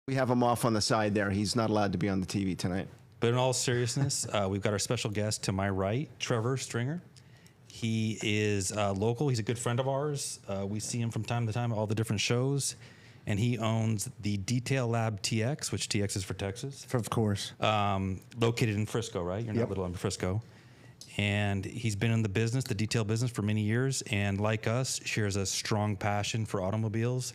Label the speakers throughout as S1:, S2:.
S1: We have him off on the side there. He's not allowed to be on the TV tonight.
S2: But in all seriousness, we've got our special guest to my right, Trevor Stringer. He is local. He's a good friend of ours. We see him from time to time at all the different shows. And he owns the Detail Lab TX, which TX is for Texas.
S3: Of course.
S2: Located in Frisco, right? You're not little in Frisco. And he's been in the business, the detail business, for many years. And like us, shares a strong passion for automobiles.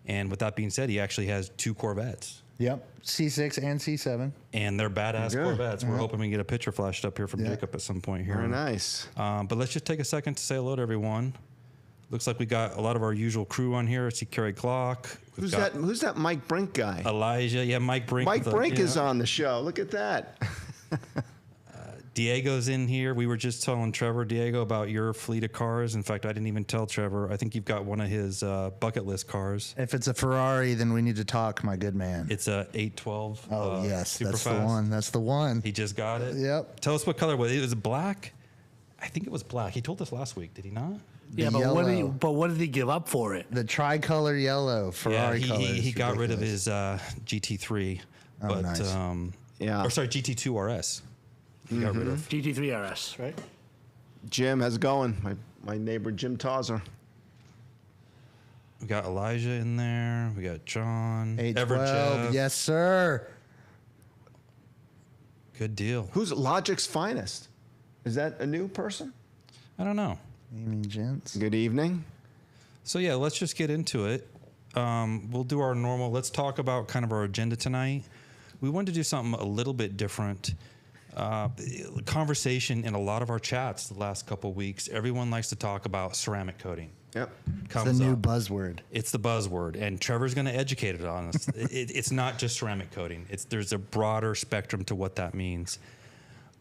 S2: And with that being said, he actually has 2 Corvettes.
S3: Yep, C6 and C7.
S2: And they're badass Corvettes. We're hoping we can get a picture flashed up here from Jacob at some point here.
S1: Very nice.
S2: But let's just take a second to say hello to everyone. Looks like we got a lot of our usual crew on here. I see Kerry Clock.
S1: Who's that Mike Brink guy?
S2: Elijah. Yeah, Mike Brink.
S1: Mike Brink is on the show. Look at that.
S2: Diego's in here. We were just telling Trevor, Diego, about your fleet of cars. In fact, I didn't even tell Trevor. I think you've got one of his bucket list cars.
S3: If it's a Ferrari, then we need to talk, my good man.
S2: It's a 812.
S3: Oh, yes. That's
S2: Superfast.
S3: the one. That's the one.
S2: He just got it.
S3: Yep.
S2: Tell us what color it was. It was black. I think it was black. He told us last week, did he not?
S4: Yeah, but what did he give up for it?
S3: The tricolor yellow Ferrari color.
S2: He got rid of his GT3.
S3: Oh,
S2: but,
S3: nice.
S2: Or sorry, GT2 RS. He got rid of.
S4: GT3 RS, right?
S1: Jim, how's it going? My neighbor, Jim Tauser.
S2: We got Elijah in there. We got John.
S3: 812. Yes, sir.
S2: Good deal.
S1: Who's Logic's finest? Is that a new person?
S2: I don't know.
S3: Evening, gents.
S1: Good evening.
S2: So yeah, let's just get into it. We'll do our normal. Let's talk about kind of our agenda tonight. We wanted to do something a little bit different. Conversation in a lot of our chats the last couple of weeks. Everyone likes to talk about ceramic coating.
S1: Yep.
S3: It's the new buzzword.
S2: It's the buzzword, and Trevor's going to educate it on us. It's not just ceramic coating. There's a broader spectrum to what that means.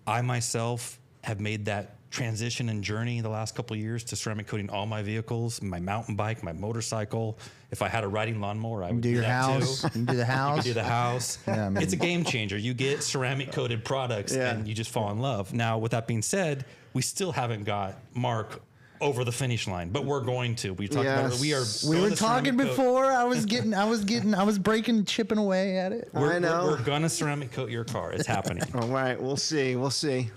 S2: I myself have made that transition and journey the last couple of years to ceramic coating all my vehicles, my mountain bike, my motorcycle. If I had a riding lawnmower, I would do that
S3: house.
S2: too.
S3: You can do the house.
S2: You can do the house.
S3: Yeah, I mean,
S2: it's a game changer. You get ceramic coated products and you just fall in love. Now, with that being said, we still haven't got Mark over the finish line, but we're going to. We talked about it.
S3: We were talking before. I was breaking, chipping away at it.
S1: I know.
S2: We're gonna ceramic coat your car. It's happening.
S1: All right, we'll see. We'll see.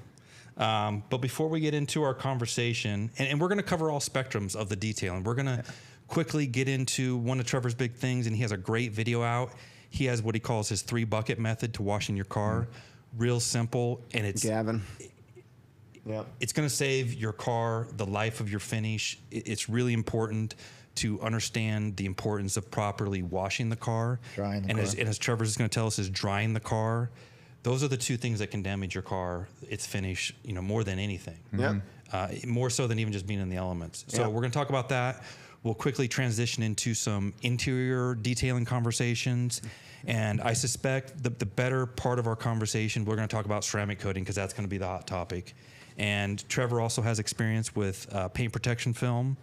S2: But before we get into our conversation, and we're going to cover all spectrums of the detailing, we're going to quickly get into one of Trevor's big things, and he has a great video out. He has what he calls his 3-bucket method to washing your car. Real simple, and it's
S1: Gavin. Yeah.
S2: It's going to save your car, the life of your finish. It's really important to understand the importance of properly washing the car.
S3: Drying the
S2: car.
S3: And
S2: as Trevor's going to tell us, is drying the car. Those are the 2 things that can damage your car, its finish, more than anything.
S1: Yeah.
S2: More so than even just being in the elements. So we're going to talk about that. We'll quickly transition into some interior detailing conversations. And I suspect the better part of our conversation, we're going to talk about ceramic coating because that's going to be the hot topic. And Trevor also has experience with paint protection film.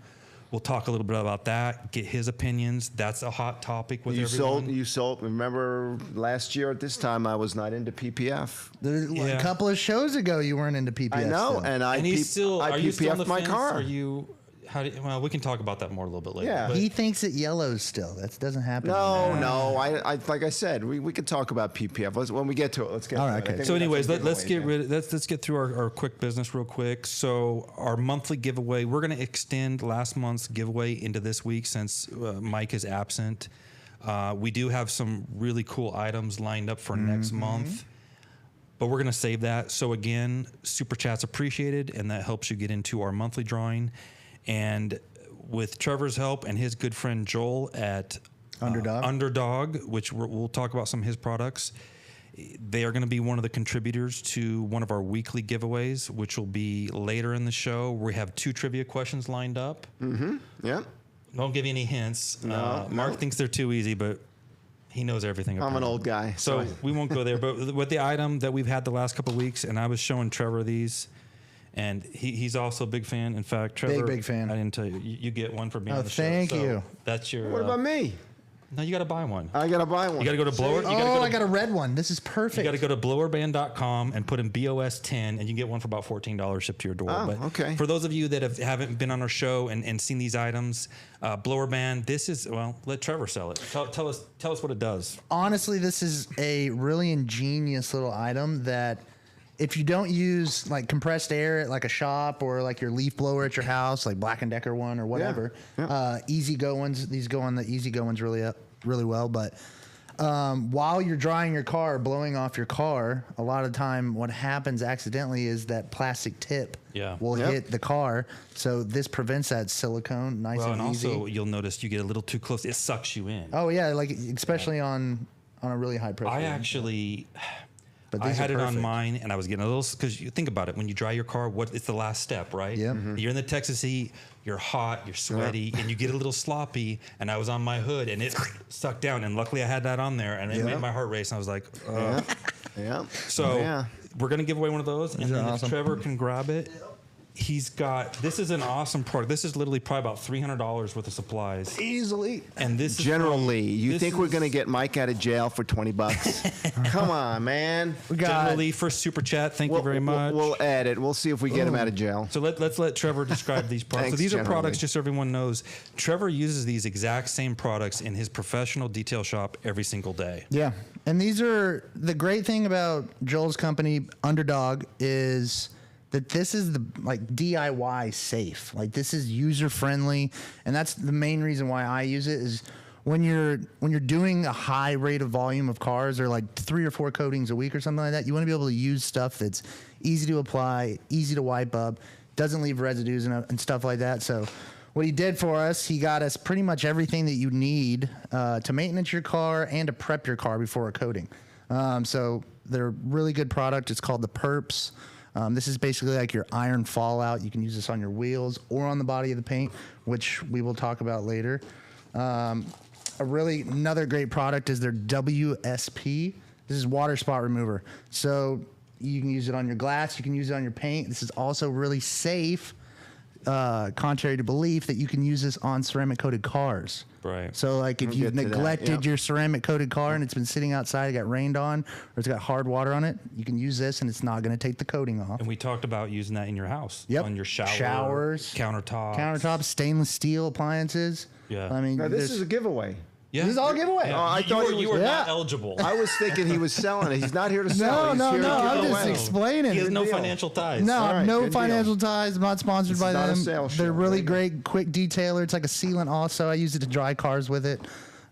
S2: We'll talk a little bit about that, get his opinions. That's a hot topic with everyone.
S1: You sold. Remember last year at this time, I was not into PPF.
S3: A couple of shows ago, you weren't into PPF.
S1: I know,
S3: still.
S1: and I PPF'd my car.
S2: Are you? Well, we can talk about that more a little bit later.
S1: Yeah.
S3: He thinks it yellows still. That doesn't happen.
S1: No. I like I said, we could talk about PPF. When we get to it, let's get.
S3: All
S1: to
S3: right.
S1: it.
S3: Okay.
S2: So, anyways, let's get through our quick business real quick. So, our monthly giveaway, we're going to extend last month's giveaway into this week since Mike is absent. We do have some really cool items lined up for next month. But we're going to save that. So again, super chats appreciated, and that helps you get into our monthly drawing. And with Trevor's help and his good friend Joel at Underdog, which we'll talk about some of his products, they are going to be one of the contributors to one of our weekly giveaways, which will be later in the show. We have 2 trivia questions lined up.
S1: Mm-hmm. Yeah.
S2: Don't give you any hints.
S1: No,
S2: Mark thinks they're too easy, but he knows everything.
S1: I'm an old guy.
S2: So we won't go there. But with the item that we've had the last couple of weeks, and I was showing Trevor these, and he's also a big fan. In fact, Trevor,
S3: big fan.
S2: I didn't tell you. You get one for being on the show.
S3: Thank
S2: So
S3: you.
S2: that's your.
S1: What about me?
S2: No, you got to buy one.
S1: I gotta buy one.
S2: You got to go to blower. You
S3: I got a red one. This is perfect.
S2: You got to go to blowerband.com and put in BOS10, and you can get one for about $14 shipped to your door.
S1: Oh, okay.
S2: For those of you that haven't been on our show and seen these items, Blower Band, this is, well, let Trevor sell it. Tell us what it does.
S3: Honestly, this is a really ingenious little item that if you don't use like compressed air at like a shop or like your leaf blower at your house, like Black & Decker one or whatever, Easy Go ones, these go on the Easy Go ones really well. But while you're drying your car, blowing off your car, a lot of the time what happens accidentally is that plastic tip will hit the car. So this prevents that silicone and easy.
S2: Also you'll notice you get a little too close, it sucks you in.
S3: Oh yeah, like especially on a really high pressure.
S2: I had it on mine, and I was getting a little, because you think about it, when you dry your car, it's the last step, right?
S3: Yeah.
S2: You're in the Texas heat, you're hot, you're sweaty, and you get a little sloppy. And I was on my hood, and it sucked down. And luckily, I had that on there, and it made my heart race. And I was like, So we're gonna give away one of those, and then if Trevor can grab it. He's got, this is an awesome product. This is literally probably about $300 worth of supplies.
S3: Easily.
S2: And this
S1: Generally, you think we're going to get Mike out of jail for $20? Come on, man.
S2: Generally, for Super Chat, thank you very much.
S1: We'll add it. We'll see if we get him out of jail.
S2: So let's let Trevor describe these products.
S1: Thanks,
S2: So these are
S1: generally.
S2: products, just so everyone knows, Trevor uses these exact same products in his professional detail shop every single day.
S3: Yeah. And these are, the great thing about Joel's company, Underdog, is that this is the like DIY safe. Like this is user friendly, and that's the main reason why I use it. Is when you're doing a high rate of volume of cars, or like 3 or 4 coatings a week or something like that, you want to be able to use stuff that's easy to apply, easy to wipe up, doesn't leave residues and stuff like that. So what he did for us, he got us pretty much everything that you need to maintenance your car and to prep your car before a coating. So they're a really good product. It's called the Perps. This is basically like your iron fallout. You can use this on your wheels or on the body of the paint, which we will talk about later. Another great product is their WSP. This is water spot remover. So you can use it on your glass. You can use it on your paint. This is also really safe, contrary to belief, that you can use this on ceramic coated cars.
S2: Right.
S3: So like if you've neglected your ceramic coated car and it's been sitting outside, it got rained on, or it's got hard water on it, you can use this and it's not going to take the coating off.
S2: And we talked about using that in your house.
S3: Yep.
S2: On your
S3: showers,
S2: countertops,
S3: stainless steel appliances.
S2: Yeah.
S3: I mean,
S1: Now, this is a giveaway.
S2: Yeah.
S3: This is all giveaway.
S2: Yeah.
S1: I thought
S2: you were not eligible.
S1: I was thinking he was selling it. He's not here to sell. He's here to
S3: I'm
S1: give
S3: just
S1: away.
S3: explaining.
S2: He has no
S1: deal.
S2: financial ties.
S3: No,
S1: All right,
S3: no
S1: good
S3: financial ties. I'm not sponsored by
S1: not a
S3: them.
S1: sales show.
S3: They're really
S1: There you
S3: great, quick detailer. It's like a sealant also. I use it to dry cars with it.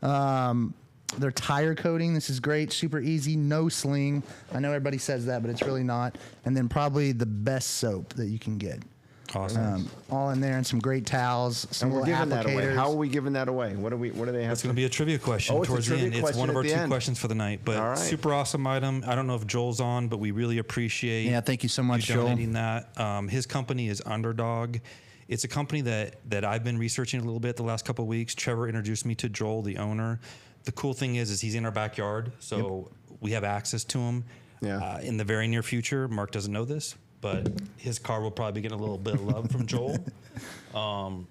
S3: Their tire coating. This is great. Super easy. No sling. I know everybody says that, but it's really not. And then probably the best soap that you can get.
S2: Awesome.
S3: All in there, and some great towels. Some
S1: And we're
S3: little
S1: giving that away.
S3: applicators.
S1: How are we giving that away? What do they have?
S2: It's going to be a trivia question
S1: Oh, it's a
S2: towards the
S1: trivia
S2: end. It's
S1: question
S2: one of
S1: at
S2: our
S1: the
S2: 2
S1: end.
S2: questions for the night. But
S1: All right.
S2: super awesome item. I don't know if Joel's on, but we really appreciate
S3: Yeah, thank you so much,
S2: you
S3: Joel.
S2: donating that. His company is Underdog. It's a company that I've been researching a little bit the last couple of weeks. Trevor introduced me to Joel, the owner. The cool thing is he's in our backyard, so we have access to him.
S1: Yeah.
S2: In the very near future, Mark doesn't know this, but his car will probably be getting a little bit of love from Joel.
S1: Oh,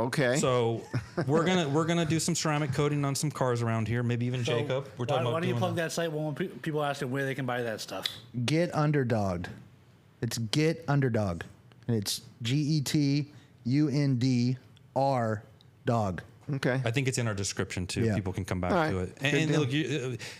S1: okay.
S2: So we're gonna do some ceramic coating on some cars around here. Maybe even
S4: So
S2: Jacob. We're talking
S4: why
S2: about
S4: don't you
S2: doing
S4: plug that site when people ask them where they can buy that stuff?
S3: Get Underdogged. It's Get Underdog. And it's GETUNDR dog.
S1: Okay.
S2: I think it's in our description too.
S3: Yeah.
S2: People can come back
S1: All right.
S2: to it.
S1: Good
S2: And
S1: deal.
S2: look,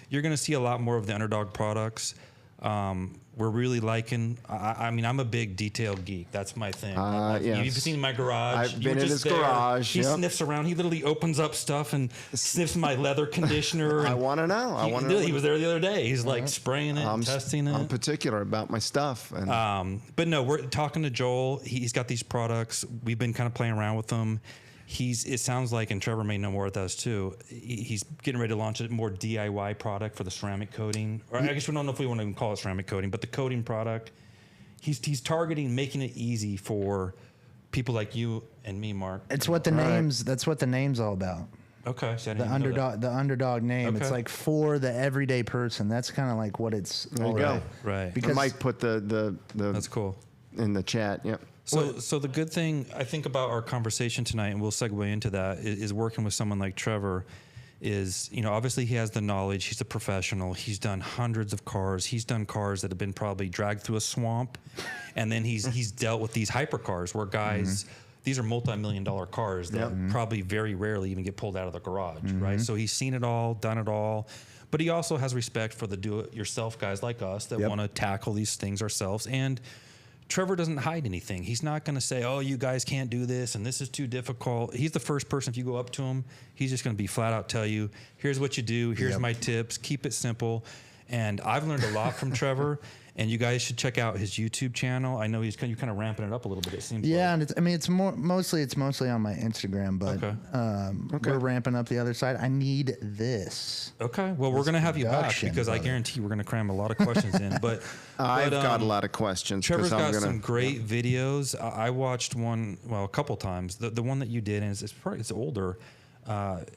S2: you're going to see a lot more of the Underdog products. We're really liking. I mean, I'm a big detail geek. That's my thing.
S1: Yes.
S2: You've seen my garage.
S1: I've
S2: You were
S1: been in
S2: just
S1: his
S2: there.
S1: garage,
S2: He
S1: yep.
S2: sniffs around. He literally opens up stuff and sniffs my leather conditioner.
S1: I
S2: and
S1: want to know. I want to know.
S2: He was there the other day. He's like spraying it, testing it.
S1: I'm particular about my stuff. And
S2: But no, we're talking to Joel. He's got these products. We've been kind of playing around with them. It sounds like, and Trevor may know more with us too, he's getting ready to launch a more DIY product for the ceramic coating. Or I guess we don't know if we want to even call it ceramic coating, but the coating product. He's targeting making it easy for people like you and me, Mark.
S3: It's what the name's. That's what the name's all about.
S2: Okay, so I didn't
S3: The
S2: even know that.
S3: underdog. The underdog name. It's
S2: Okay.
S3: like for the everyday person. That's kind of like what it's.
S1: there you
S3: all
S1: go.
S3: about.
S2: Right.
S3: Because
S1: Mike put the
S2: That's cool.
S1: in the chat. Yep.
S2: So the good thing I think about our conversation tonight, and we'll segue into that, is working with someone like Trevor, is, obviously he has the knowledge. He's a professional. He's done hundreds of cars. He's done cars that have been probably dragged through a swamp. And then he's dealt with these hypercars where guys, these are multi-million-dollar cars that probably very rarely even get pulled out of the garage, right? So he's seen it all, done it all. But he also has respect for the do-it-yourself guys like us that want to tackle these things ourselves. And Trevor doesn't hide anything. He's not going to say, oh, you guys can't do this and this is too difficult. He's the first person, if you go up to him, he's just going to be flat out tell you, here's what you do, here's my tips, keep it simple. And I've learned a lot from Trevor, and you guys should check out his YouTube channel. I know you're kind of ramping it up a little bit, it seems like.
S3: And it's mostly on my Instagram, but we're ramping up the other side. I need this.
S2: Okay, well, we're going to have you back because I guarantee we're going to cram a lot of questions in. But
S1: I've got a lot of questions.
S2: Trevor's got some great videos. I watched one, a couple times. The one that you did, and it's older,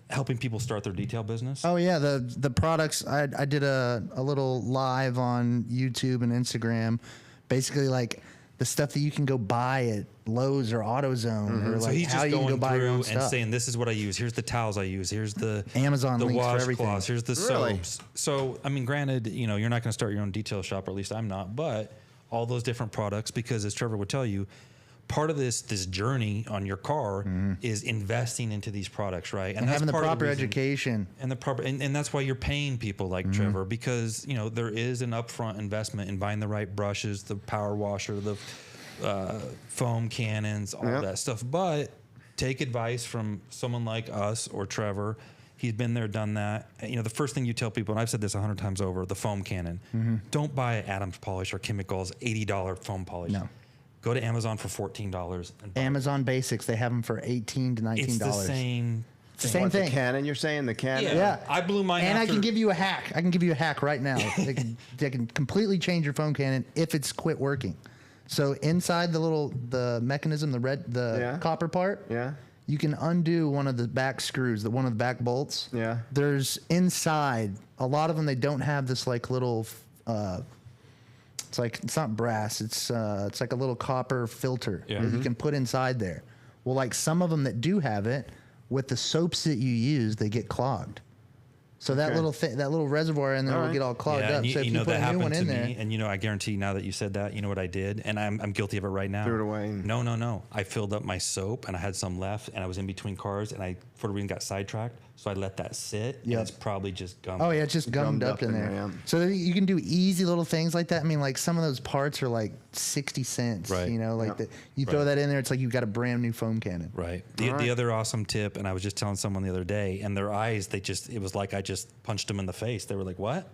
S2: helping people start their detail business.
S3: Oh yeah, the products. I did a little live on YouTube and Instagram, basically like the stuff that you can go buy at Lowe's or AutoZone, or
S2: So
S3: like
S2: he's
S3: how
S2: just
S3: you can go
S2: going
S3: buy your own
S2: through and
S3: stuff.
S2: saying, this is what I use. Here's the towels I use. Here's the
S3: Amazon
S2: the
S3: links for everything.
S2: washcloths. Here's the
S1: Really?
S2: soaps. So, I mean, granted, you're not going to start your own detail shop, or at least I'm not, but all those different products, because as Trevor would tell you, part of this journey on your car is investing into these products, right?
S3: And
S2: that's
S3: having the
S2: part of
S3: proper
S2: reason-
S3: education.
S2: and that's why you're paying people like Trevor, because there is an upfront investment in buying the right brushes, the power washer, the foam cannons, all that stuff. But take advice from someone like us or Trevor. He's been there, done that. The first thing you tell people, and I've said this 100 times over, the foam cannon. Don't buy Adams polish or Chemicals $80 foam polish.
S3: No.
S2: Go to Amazon for $14. And buy it.
S3: Amazon Basics, they have them for $18 to $19.
S2: It's the same.
S3: It's the same
S1: The
S3: thing.
S1: Cannon, you're saying? The Cannon?
S3: Yeah,
S2: I blew mine
S3: And I
S2: after-
S3: can give you a hack. I can give you a hack right now. They can completely change your foam cannon if it's quit working. So inside the mechanism, the copper part, you can undo one of the back screws, one of the back bolts.
S1: Yeah.
S3: There's inside, a lot of them, they don't have this like little, it's not brass. It's like a little copper filter that you can put inside there. Well, like some of them that do have it, with the soaps that you use, they get clogged. So that little reservoir in there will get all clogged up.
S2: And
S3: So if you put
S2: that
S3: a new
S2: happened
S3: one
S2: to
S3: in
S2: me.
S3: there,
S2: And I guarantee now that you said that, you know what I did, and I'm guilty of it right now.
S1: Threw it away.
S2: No. I filled up my soap, and I had some left, and I was in between cars, and I for the reason got sidetracked, so I let that sit. And it's probably just gummed.
S3: oh yeah, it's just gummed up in there. So you can do easy little things like that. I mean, like some of those parts are like 60 cents.
S2: Right.
S3: You throw that in there, it's like you've got a brand new foam cannon.
S2: Right. The other awesome tip, and I was just telling someone the other day, and their eyes, it was like I just punched them in the face. They were like, what?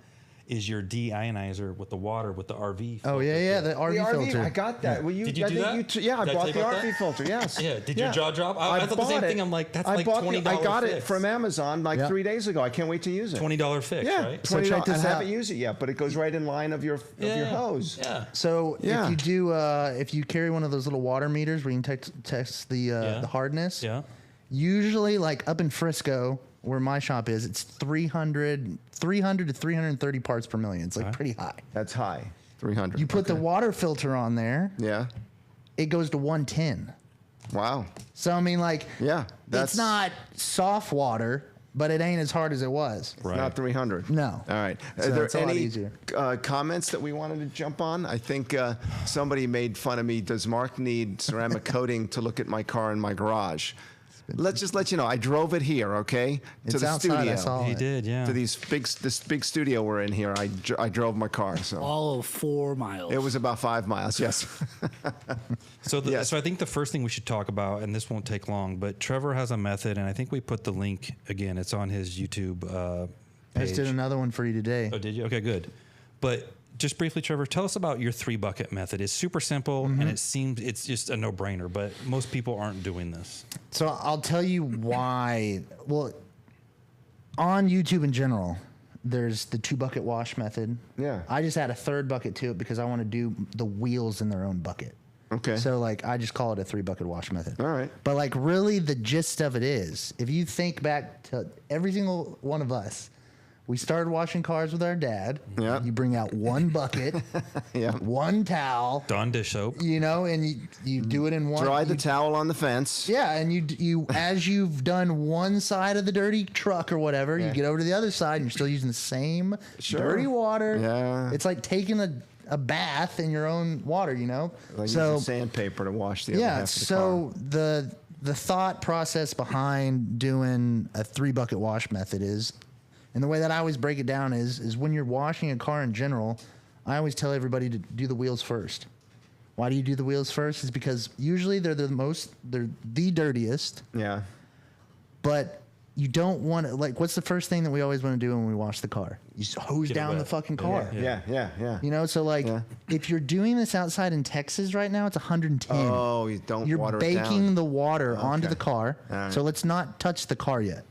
S2: Is your deionizer with the water, with the RV filter.
S3: Oh yeah, the RV filter.
S1: I got that. Well,
S2: Did you do that?
S1: I
S2: Did I
S1: bought
S2: tell
S1: the
S2: you about
S1: RV
S2: that?
S1: filter. Yes.
S2: Yeah. Did your jaw drop? I thought the same thing. I'm like, that's like $20
S1: I got it
S2: fix.
S1: from Amazon 3 days ago. I can't wait to use it.
S2: $20 fix,
S1: Yeah,
S2: right?
S3: So check
S1: $20.
S3: this
S1: I
S3: out.
S1: haven't used it yet, but it goes right in line of your hose.
S2: Yeah.
S3: So
S1: Yeah.
S3: if you do, if you carry one of those little water meters where you can test the hardness,
S2: Yeah.
S3: usually like up in Frisco where my shop is, it's 300 to 330 parts per million. It's like pretty high.
S1: That's high. 300.
S3: You put the water filter on there,
S1: Yeah.
S3: it goes to 110.
S1: Wow.
S3: So I mean, like,
S1: Yeah.
S3: it's not soft water, but it ain't as hard as it was.
S2: Right.
S1: Not 300.
S3: No.
S1: All right.
S3: So
S1: Are there
S3: it's a lot
S1: any
S3: easier.
S1: comments that we wanted to jump on? I think somebody made fun of me. Does Mark need ceramic coating to look at my car in my garage? Let's just let you know. I drove it here, okay,
S3: It's
S1: to the
S3: outside, I
S1: studio.
S3: saw
S2: He
S3: it.
S2: did, yeah.
S1: To this big studio we're in here. I drove my car, so
S4: All of 4 miles.
S1: it was about 5 miles. Yes.
S2: So,
S1: Yes.
S2: so I think the first thing we should talk about, and this won't take long, but Trevor has a method, and I think we put the link again. It's on his YouTube
S3: I
S2: page.
S3: just did another one for you today.
S2: Oh, did you? Okay, good. But just briefly, Trevor, tell us about your 3-bucket method. It's super simple, and it seems it's just a no-brainer. But most people aren't doing this.
S3: So I'll tell you why. Well, on YouTube in general, there's the 2-bucket wash method.
S1: Yeah.
S3: I just add a 3rd bucket to it because I want to do the wheels in their own bucket.
S1: Okay.
S3: So like I just call it a 3-bucket wash method.
S1: All right.
S3: But like really the gist of it is, if you think back to every single one of us, We started washing cars with our dad.
S1: Yeah.
S3: You bring out one bucket,
S1: Yeah.
S3: one towel,
S2: Dawn dish soap.
S3: you know, and you do it in one.
S1: Dry the
S3: you-
S1: towel on the fence.
S3: Yeah, and you as you've done one side of the dirty truck or whatever,
S1: Yeah.
S3: you get over to the other side and you're still using the same
S1: Sure.
S3: dirty water.
S1: Yeah.
S3: It's like taking a bath in your own water, you know?
S1: Like
S3: so
S1: using sandpaper to wash the other
S3: yeah,
S1: half of the
S3: so
S1: car.
S3: the thought process behind doing a 3-bucket wash method is, and the way that I always break it down is when you're washing a car in general, I always tell everybody to do the wheels first. Why do you do the wheels first? Is because usually they're the dirtiest,
S1: Yeah.
S3: but you don't want to, like, what's the first thing that we always want to do when we wash the car? You just hose
S2: Get it
S3: down the
S2: wet.
S3: fucking car.
S1: Yeah.
S3: You know, so like
S1: Yeah.
S3: if you're doing this outside in Texas right now, it's 110.
S1: Oh, you don't
S3: You're
S1: water it
S3: baking
S1: down.
S3: the water onto
S1: Okay.
S3: the car.
S1: All right.
S3: So let's not touch the car yet.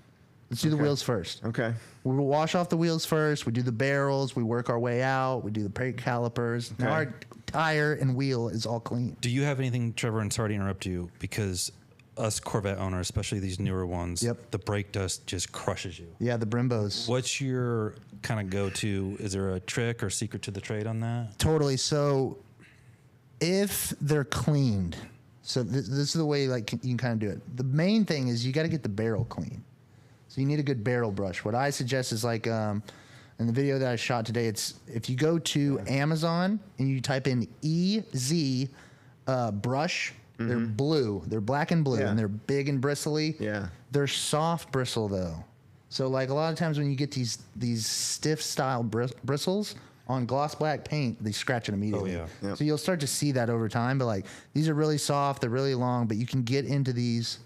S3: Let's do the
S1: Okay.
S3: wheels first.
S1: Okay.
S3: We will wash off the wheels first. We do the barrels. We work our way out. We do the brake calipers. Now
S1: Okay.
S3: our tire and wheel is all clean.
S2: Do you have anything, Trevor? And sorry to interrupt you, because us Corvette owners, especially these newer ones,
S3: Yep.
S2: the brake dust just crushes you.
S3: Yeah, the Brimbos.
S2: What's your kind of go-to? Is there a trick or secret to the trade on that?
S3: Totally. So if they're cleaned, so this is the way like you can kind of do it. The main thing is you got to get the barrel clean. So you need a good barrel brush. What I suggest is like in the video that I shot today, it's if you go to Amazon and you type in EZ brush, they're blue. They're black and blue,
S1: Yeah.
S3: and they're big and bristly.
S1: Yeah.
S3: They're soft bristle though. So like a lot of times when you get these stiff style bristles on gloss black paint, they scratch it immediately.
S2: yeah.
S1: Yep.
S3: So you'll start to see that over time. But like these are really soft, they're really long, but you can get into these.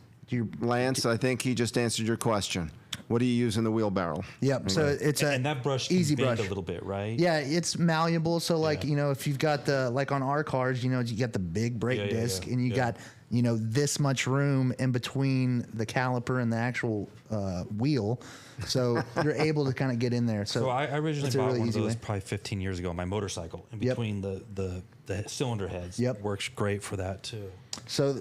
S1: Lance, I think he just answered your question. What do you use in the wheelbarrow?
S3: Yep. So it's a
S2: And that brush can
S3: easy
S2: bend
S3: brush.
S2: a little bit, right?
S3: Yeah, it's malleable. So like,
S2: Yeah.
S3: you know, if you've got the, like on our cars, you know, you got the big brake
S2: Yeah, yeah,
S3: disc
S2: yeah,
S3: and you
S2: yeah.
S3: got, you know, this much room in between the caliper and the actual wheel. So you're able to kind of get in there. So,
S2: So I originally
S3: it's a
S2: bought
S3: really
S2: one of
S3: easy
S2: those
S3: way.
S2: probably 15 years ago on my motorcycle. In
S3: Yep.
S2: between the cylinder heads.
S3: Yep.
S2: Works great for that too.
S3: So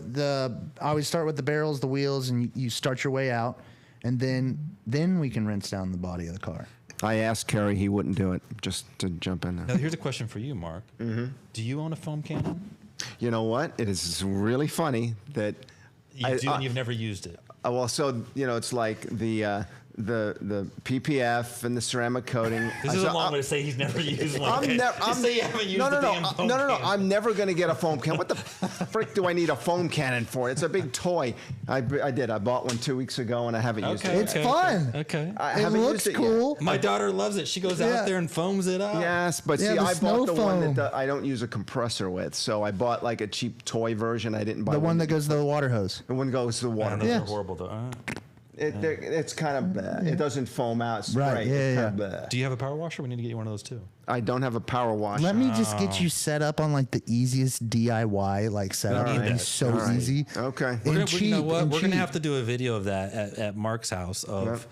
S3: I always start with the barrels, the wheels, and you start your way out. And then we can rinse down the body of the car.
S1: I asked Kerry, he wouldn't do it. Just to jump in
S2: Now
S1: there.
S2: here's a question for you, Mark. Mm-hmm. Do you own a foam cannon?
S1: You know what? It is really funny that
S2: You do, and you've never used it.
S1: well, so you know, it's like the PPF and the ceramic coating.
S2: This is
S1: So
S2: a long way to say he's never used one.
S1: I'm
S2: Okay.
S1: never.
S2: Just say you haven't used the damn foam
S1: No.
S2: cannon.
S1: I'm never going to get a foam cannon. What the frick do I need a foam cannon for? It's a big toy. I did. I bought one 2 weeks ago and I haven't used
S2: Okay.
S1: it.
S3: It's
S1: yet.
S3: fun.
S2: Okay.
S1: I
S3: It
S1: haven't
S3: looks
S1: used it yet.
S3: cool.
S2: My daughter loves it. She goes
S3: Yeah.
S2: out there and foams it up.
S1: Yes, but
S3: Yeah,
S1: see,
S3: the
S1: I
S3: snow
S1: bought the one
S3: foam.
S1: that I don't use a compressor with. So I bought like a cheap toy version. I didn't buy
S3: The one that goes to the water hose.
S1: The one goes to the water.
S2: Man, those
S3: Yeah.
S2: are horrible though.
S1: It's kind of bad. It doesn't foam out straight.
S3: Right, yeah,
S1: It's
S3: yeah.
S1: kinda bad.
S2: Do you have a power washer? We need to get you one of those too.
S1: I don't have a power washer.
S3: Let me just get you set up on like the easiest DIY like setup.
S1: All
S3: It'd be
S1: right.
S3: so
S1: All right.
S3: easy.
S1: Okay.
S3: And
S2: You know
S3: cheap,
S2: what?
S3: and
S2: We're gonna
S3: cheap.
S2: have to do a video of that at Mark's house. Of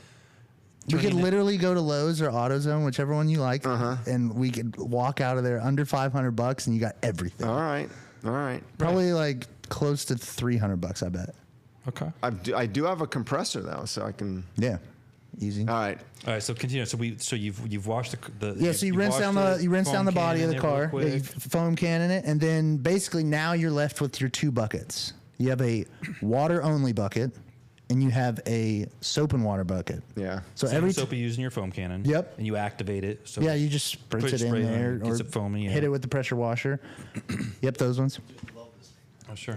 S3: We could
S2: turning it-
S3: literally go to Lowe's or AutoZone, whichever one you like, and we could walk out of there under $500 and you got everything.
S1: All right. All right.
S3: Probably like close to $300, I bet.
S2: Okay.
S1: I do have a compressor though, so I can.
S3: Yeah, easy.
S1: All right.
S2: All right. So continue. So you've washed the
S3: Yeah, so you rinse
S2: washed
S3: down
S2: it,
S3: you rinse
S2: foam
S3: down the body of
S2: cannon
S3: the
S2: it real
S3: car, yeah, you
S2: quick.
S3: foam cannon it, and then basically now you're left with your 2 buckets. You have a water only bucket, and you have a soap and water bucket.
S1: Yeah.
S3: So
S2: Same
S3: every
S2: soap you use in your foam cannon.
S3: Yep.
S2: And you activate it. So
S3: yeah, you just spritz
S2: Put
S3: it in
S2: spray on
S3: there
S2: it,
S3: or
S2: gets it foamy, yeah.
S3: hit it with the pressure washer. Yep, those ones.
S2: Oh sure.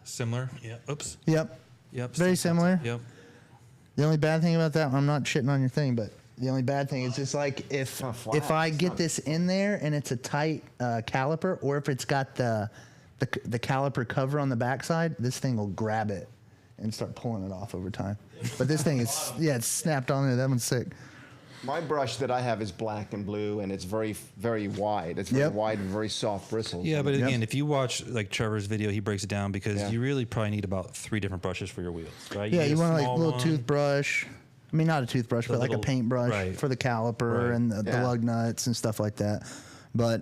S2: Similar. Yeah. Oops.
S3: Yep.
S2: Yep.
S3: Very
S2: same
S3: similar.
S2: concept. Yep.
S3: The only bad thing about that, I'm not shitting on your thing, but the only bad thing is just like if I get this in there and it's a tight caliper, or if it's got the caliper cover on the backside, this thing will grab it and start pulling it off over time. But this thing is it's snapped on there. That one's sick.
S1: My brush that I have is black and blue, and it's very, very wide. It's very
S3: Yep.
S1: wide and very soft bristles.
S2: Yeah, but
S3: Yep.
S2: again, if you watch like Trevor's video, he breaks it down because
S1: Yeah.
S2: you really probably need about 3 different brushes for your wheels, right?
S3: Yeah,
S2: need
S3: you
S2: a
S3: want like a
S2: small
S3: little
S2: one.
S3: toothbrush. I mean, not a toothbrush,
S2: The
S3: but like a
S2: little-
S3: paintbrush
S2: right.
S3: for the caliper
S2: Right.
S3: and the
S1: Yeah.
S3: lug nuts and stuff like that. But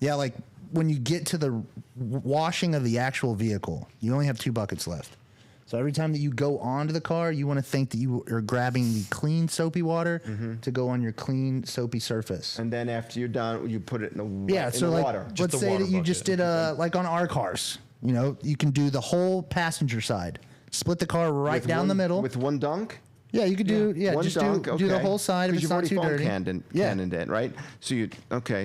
S3: yeah, like when you get to the washing of the actual vehicle, you only have 2 buckets left. So every time that you go onto the car, you want to think that you are grabbing the clean soapy water to go on your clean soapy surface.
S1: And then after you're done, you put it in the
S3: water.
S2: Just
S3: Let's
S2: the
S3: say
S2: water
S3: that you
S2: bucket.
S3: just did like on our cars. You know, you can do the whole passenger side. Split the car right down the middle.
S1: with one dunk.
S3: Yeah, you could do
S1: One
S3: just
S1: dunk,
S3: do the whole side if
S1: Because
S3: it's
S1: you've
S3: not
S1: already
S3: too
S1: foam
S3: dirty.
S1: cannoned it, right? So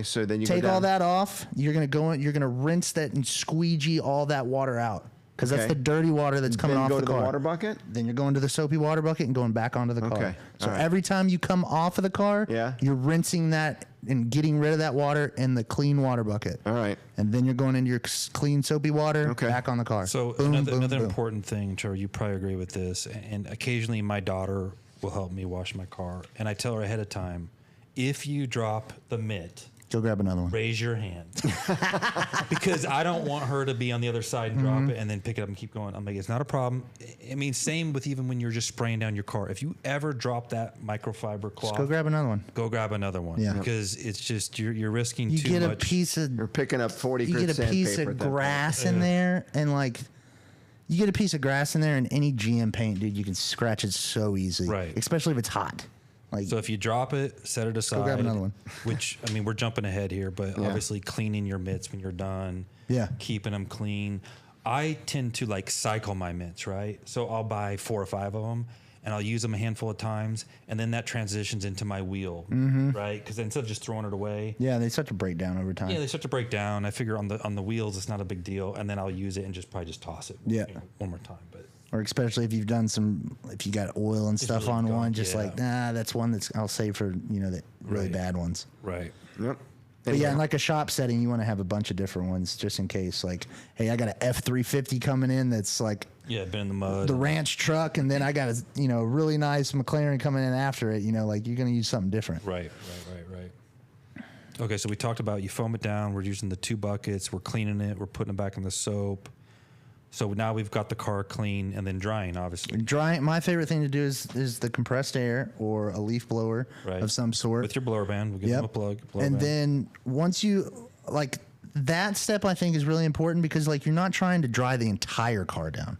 S1: so then you
S3: Take
S1: go down.
S3: all that off. You're gonna rinse that and squeegee all that water out because that's
S1: Okay.
S3: the dirty water that's coming
S1: Then
S3: off
S1: go
S3: the
S1: to
S3: car.
S1: the water bucket.
S3: Then you're going to the soapy water bucket and going back onto the car.
S1: Okay,
S3: So
S1: all right.
S3: every time you come off of the car,
S1: Yeah.
S3: you're rinsing that and getting rid of that water in the clean water bucket.
S1: All right.
S3: And then you're going into your clean soapy water
S1: Okay.
S3: back on the car.
S2: So
S3: Boom,
S2: another
S3: boom, boom.
S2: important thing, Trevor, you probably agree with this, and occasionally my daughter will help me wash my car, and I tell her ahead of time, if you drop the mitt,
S3: Go grab another one.
S2: raise your hand. Because I don't want her to be on the other side and drop it and then pick it up and keep going. I'm like, it's not a problem. I mean, same with even when you're just spraying down your car. If you ever drop that microfiber cloth,
S3: Go grab another one.
S2: go grab another one.
S3: Yeah.
S2: Because it's just, you're risking
S3: You
S2: too
S3: get
S2: much.
S3: a piece of
S1: You're picking up 40
S3: you
S1: grit
S3: get a piece
S1: sandpaper
S3: of
S1: at that point.
S3: grass in there, and like you get a piece of grass in there, and any GM paint, dude, you can scratch it so easy.
S2: Right.
S3: Especially if it's hot. Like
S2: So if you drop it, set it aside.
S3: grab another one.
S2: Which, I mean, we're jumping ahead here, but
S1: Yeah.
S2: obviously cleaning your mitts when you're done.
S3: Yeah.
S2: Keeping them clean. I tend to like cycle my mitts, right? So I'll buy 4 or 5 of them and I'll use them a handful of times. And then that transitions into my wheel, right? Because instead of just throwing it away,
S3: yeah, they start to break down over time.
S2: yeah, they start to break down. I figure on the wheels, it's not a big deal. And then I'll use it and just probably just toss it
S3: Yeah.
S2: one more time. But
S3: Or especially if you've done if you got oil and stuff
S2: really
S3: on
S2: gunk,
S3: one, just
S2: yeah.
S3: like, nah, that's one that's I'll save for, the really
S2: Right.
S3: bad ones.
S2: right.
S1: Yep.
S3: But yeah, in like a shop setting, you want to have a bunch of different ones just in case. Like, hey, I got an F-350 coming in that's like
S2: Yeah, been in the mud.
S3: the ranch truck, and then I got a really nice McLaren coming in after it. Like you're gonna use something different.
S2: Right. Okay, so we talked about you foam it down. We're using the 2 buckets. We're cleaning it. We're putting it back in the soap. So now we've got the car clean and then drying, obviously.
S3: Drying. My favorite thing to do is the compressed air or a leaf blower
S2: Right.
S3: of some sort.
S2: With your blower band, we'll give them a plug. Blower
S3: And
S2: band.
S3: then once you like that step, I think is really important because like you're not trying to dry the entire car down.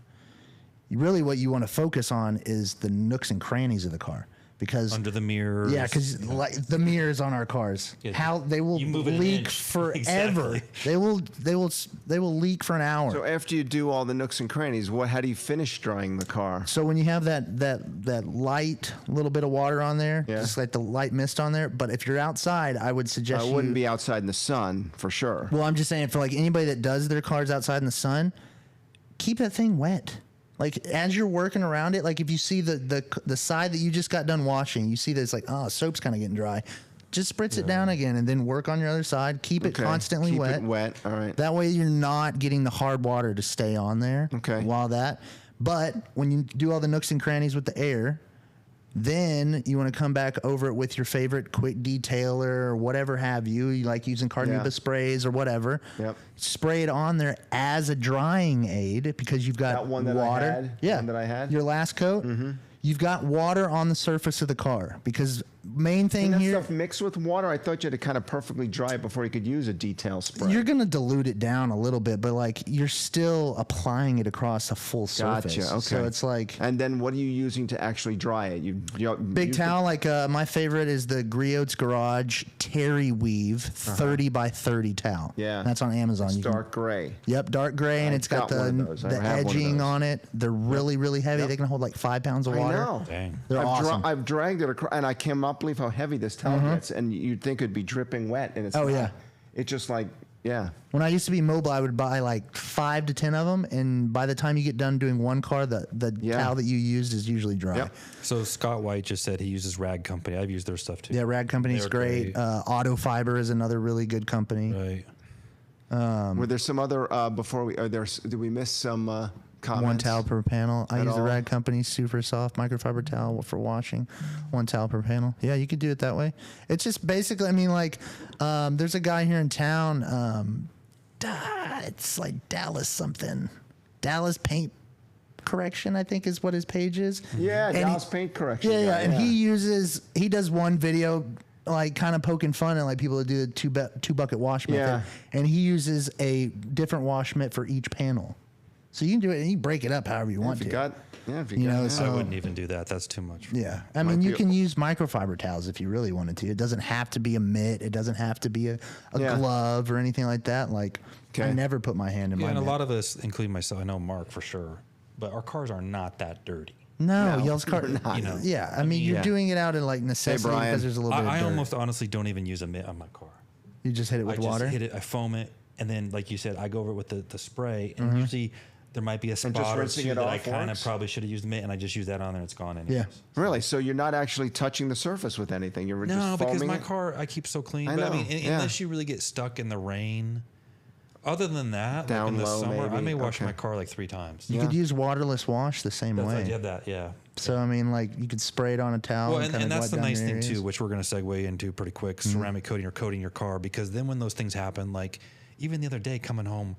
S3: Really, what you want to focus on is the nooks and crannies of the car because
S2: under the mirrors.
S3: yeah, because like the mirrors on our cars,
S2: Yeah,
S3: how they will
S2: you move it an
S3: leak
S2: inch.
S3: forever.
S2: Exactly.
S3: They will leak for an hour.
S1: So after you do all the nooks and crannies, how do you finish drying the car?
S3: So when you have that light little bit of water on there,
S1: Yeah.
S3: just like the light mist on there. But if you're outside, I would suggest
S1: I wouldn't be outside in the sun for sure.
S3: Well, I'm just saying for like anybody that does their cars outside in the sun, keep that thing wet. Like as you're working around it, like if you see the side that you just got done washing, you see that it's like, soap's kind of getting dry. Just spritz it down again and then work on your other side. Keep it
S1: Okay.
S3: constantly
S1: Keep
S3: wet.
S1: it wet. All right.
S3: That way you're not getting the hard water to stay on there.
S1: Okay.
S3: While that. But when you do all the nooks and crannies with the air, then you want to come back over it with your favorite quick detailer or whatever have you. You like using Carnauba
S1: Yeah.
S3: sprays or whatever.
S1: Yep.
S3: Spray it on there as a drying aid because you've got
S1: That one that I
S3: water.
S1: had?
S3: Yeah.
S1: One that I had?
S3: Your last coat. Mm-hmm. You've got water on the surface of the car because main thing
S1: And that
S3: here.
S1: stuff mixed with water. I thought you had to kind of perfectly dry it before you could use a detail spray.
S3: You're going to dilute it down a little bit, but like you're still applying it across a full surface.
S1: Gotcha. Okay.
S3: So it's like
S1: And then what are you using to actually dry it?
S3: big towel. Like my favorite is the Grille's Garage Terry Weave 30 by 30 towel.
S1: Yeah.
S3: That's on Amazon.
S1: It's
S3: You can-
S1: dark gray.
S3: Yep, dark gray, and
S1: I've
S3: it's got
S1: got one
S3: the
S1: of those. I
S3: the
S1: have one of
S3: edging
S1: those.
S3: on it. They're really, really heavy.
S1: Yep.
S3: They can hold like 5 pounds of
S1: I
S3: water.
S1: know.
S2: Dang.
S3: They're awesome.
S1: I've dragged it across, and I cannot believe how heavy this towel gets. And you'd think it'd be dripping wet, and it's
S3: Oh,
S1: not.
S3: yeah.
S1: It's just like, yeah.
S3: When I used to be mobile, I would buy like 5 to 10 of them, and by the time you get done doing one car, the
S1: Yeah.
S3: towel that you used is usually dry.
S1: Yep.
S2: So Scott White just said he uses Rag Company. I've used their stuff too.
S3: Yeah, Rag Company's
S2: They're
S3: great. Auto Fiber is another really good company.
S2: Right.
S1: Were there some other before we? Did we miss some comments?
S3: One towel per panel. I
S1: At
S3: use the
S1: all?
S3: Rag Company super soft microfiber towel for washing. One towel per panel. Yeah, you could do it that way. It's just basically, I mean, like, there's a guy here in town. It's like Dallas something. Dallas Paint Correction, I think is what his page is.
S1: Yeah,
S3: And
S1: Dallas Paint Correction.
S3: Yeah,
S1: guy,
S3: and he does one video like kind of poking fun at like people that do the two bucket wash method,
S1: Yeah.
S3: and he uses a different wash mitt for each panel. So you can do it and you break it up however you want
S1: If you
S3: to.
S1: got, if you
S3: You
S1: got,
S3: know,
S1: yeah.
S3: so-
S2: I wouldn't even do that. That's too much.
S3: Yeah. I mean, you can use microfiber towels if you really wanted to. It doesn't have to be a mitt. It doesn't have to be a
S1: Yeah.
S3: glove or anything like that. Like, I
S1: Okay.
S3: never put my hand in
S2: Yeah,
S3: my
S2: and a
S3: mitt.
S2: lot of us, including myself, I know Mark for sure, but our cars are not that dirty.
S3: No,
S1: No,
S3: y'all's car.
S1: we're not.
S2: You know,
S3: Yeah. I mean, you're
S1: yeah.
S3: doing it out of like necessity
S1: Brian.
S3: because there's a little bit of
S2: I
S3: dirt.
S2: almost honestly don't even use a mitt on my car.
S3: You just hit it
S2: I
S3: with
S2: just
S3: water?
S2: hit it, I foam it, and then, like you said, I go over it with the spray, and usually there might be a
S1: just
S2: spot or
S1: rinsing
S2: two
S1: it
S2: that I
S1: off
S2: kind of
S1: works?
S2: probably should have used the mitt, and I just use that on there, and it's gone anyways.
S3: Yeah.
S1: Really? So you're not actually touching the surface with anything. You're
S2: No,
S1: just
S2: because
S1: foaming
S2: my
S1: it?
S2: car I keep so clean.
S1: I
S2: But I
S1: know,
S2: mean,
S1: yeah.
S2: unless you really get stuck in the rain, other than that, like
S1: Down
S2: in the
S1: low,
S2: summer, I
S1: maybe.
S2: may wash
S1: Okay.
S2: my car like 3 times.
S3: You could use waterless wash the same
S2: I
S3: way.
S2: did that, yeah.
S3: So, I mean, like, you could spray it on a towel
S2: Well,
S3: and,
S2: and
S3: kind of
S2: that's the
S3: wipe down
S2: nice
S3: your
S2: thing
S3: areas.
S2: too, which we're going to segue into pretty quick: ceramic coating or coating your car. Because then when those things happen, like even the other day coming home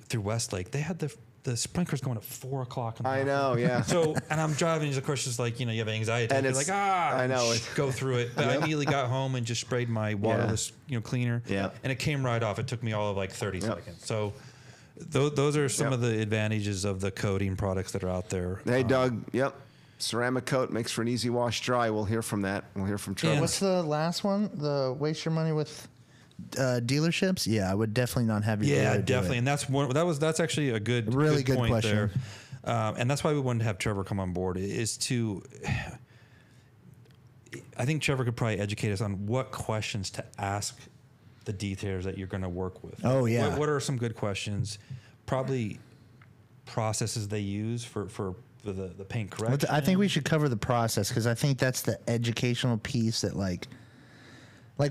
S2: through Westlake, they had the sprinklers going at 4 o'clock. In the
S1: I
S2: morning.
S1: know, yeah.
S2: So, and I'm driving, and of course, just like, you know, you have anxiety.
S1: And
S2: You're
S1: it's-
S2: like,
S1: I know it.
S2: go through it. But I immediately got home and just sprayed my waterless, cleaner.
S1: Yeah.
S2: And it came right off. It took me all of like 30
S1: Yep.
S2: seconds. So, those are some
S1: Yep.
S2: of the advantages of the coating products that are out there.
S1: Hey, Doug. Yep. Ceramic coat makes for an easy wash dry. We'll hear from that. We'll hear from Trevor.
S2: And-
S3: What's the last one? The waste your money with dealerships? Yeah, I would definitely not have your
S2: Yeah,
S3: dealer do
S2: definitely,
S3: it.
S2: and that's actually a good,
S3: Really good
S2: point
S3: question.
S2: there, and that's why we wanted to have Trevor come on board. Is to, I think Trevor could probably educate us on what questions to ask the detailers that you're going to work with.
S3: Oh, yeah.
S2: What are some good questions? Probably processes they use for the paint correction.
S3: I think we should cover the process because I think that's the educational piece that like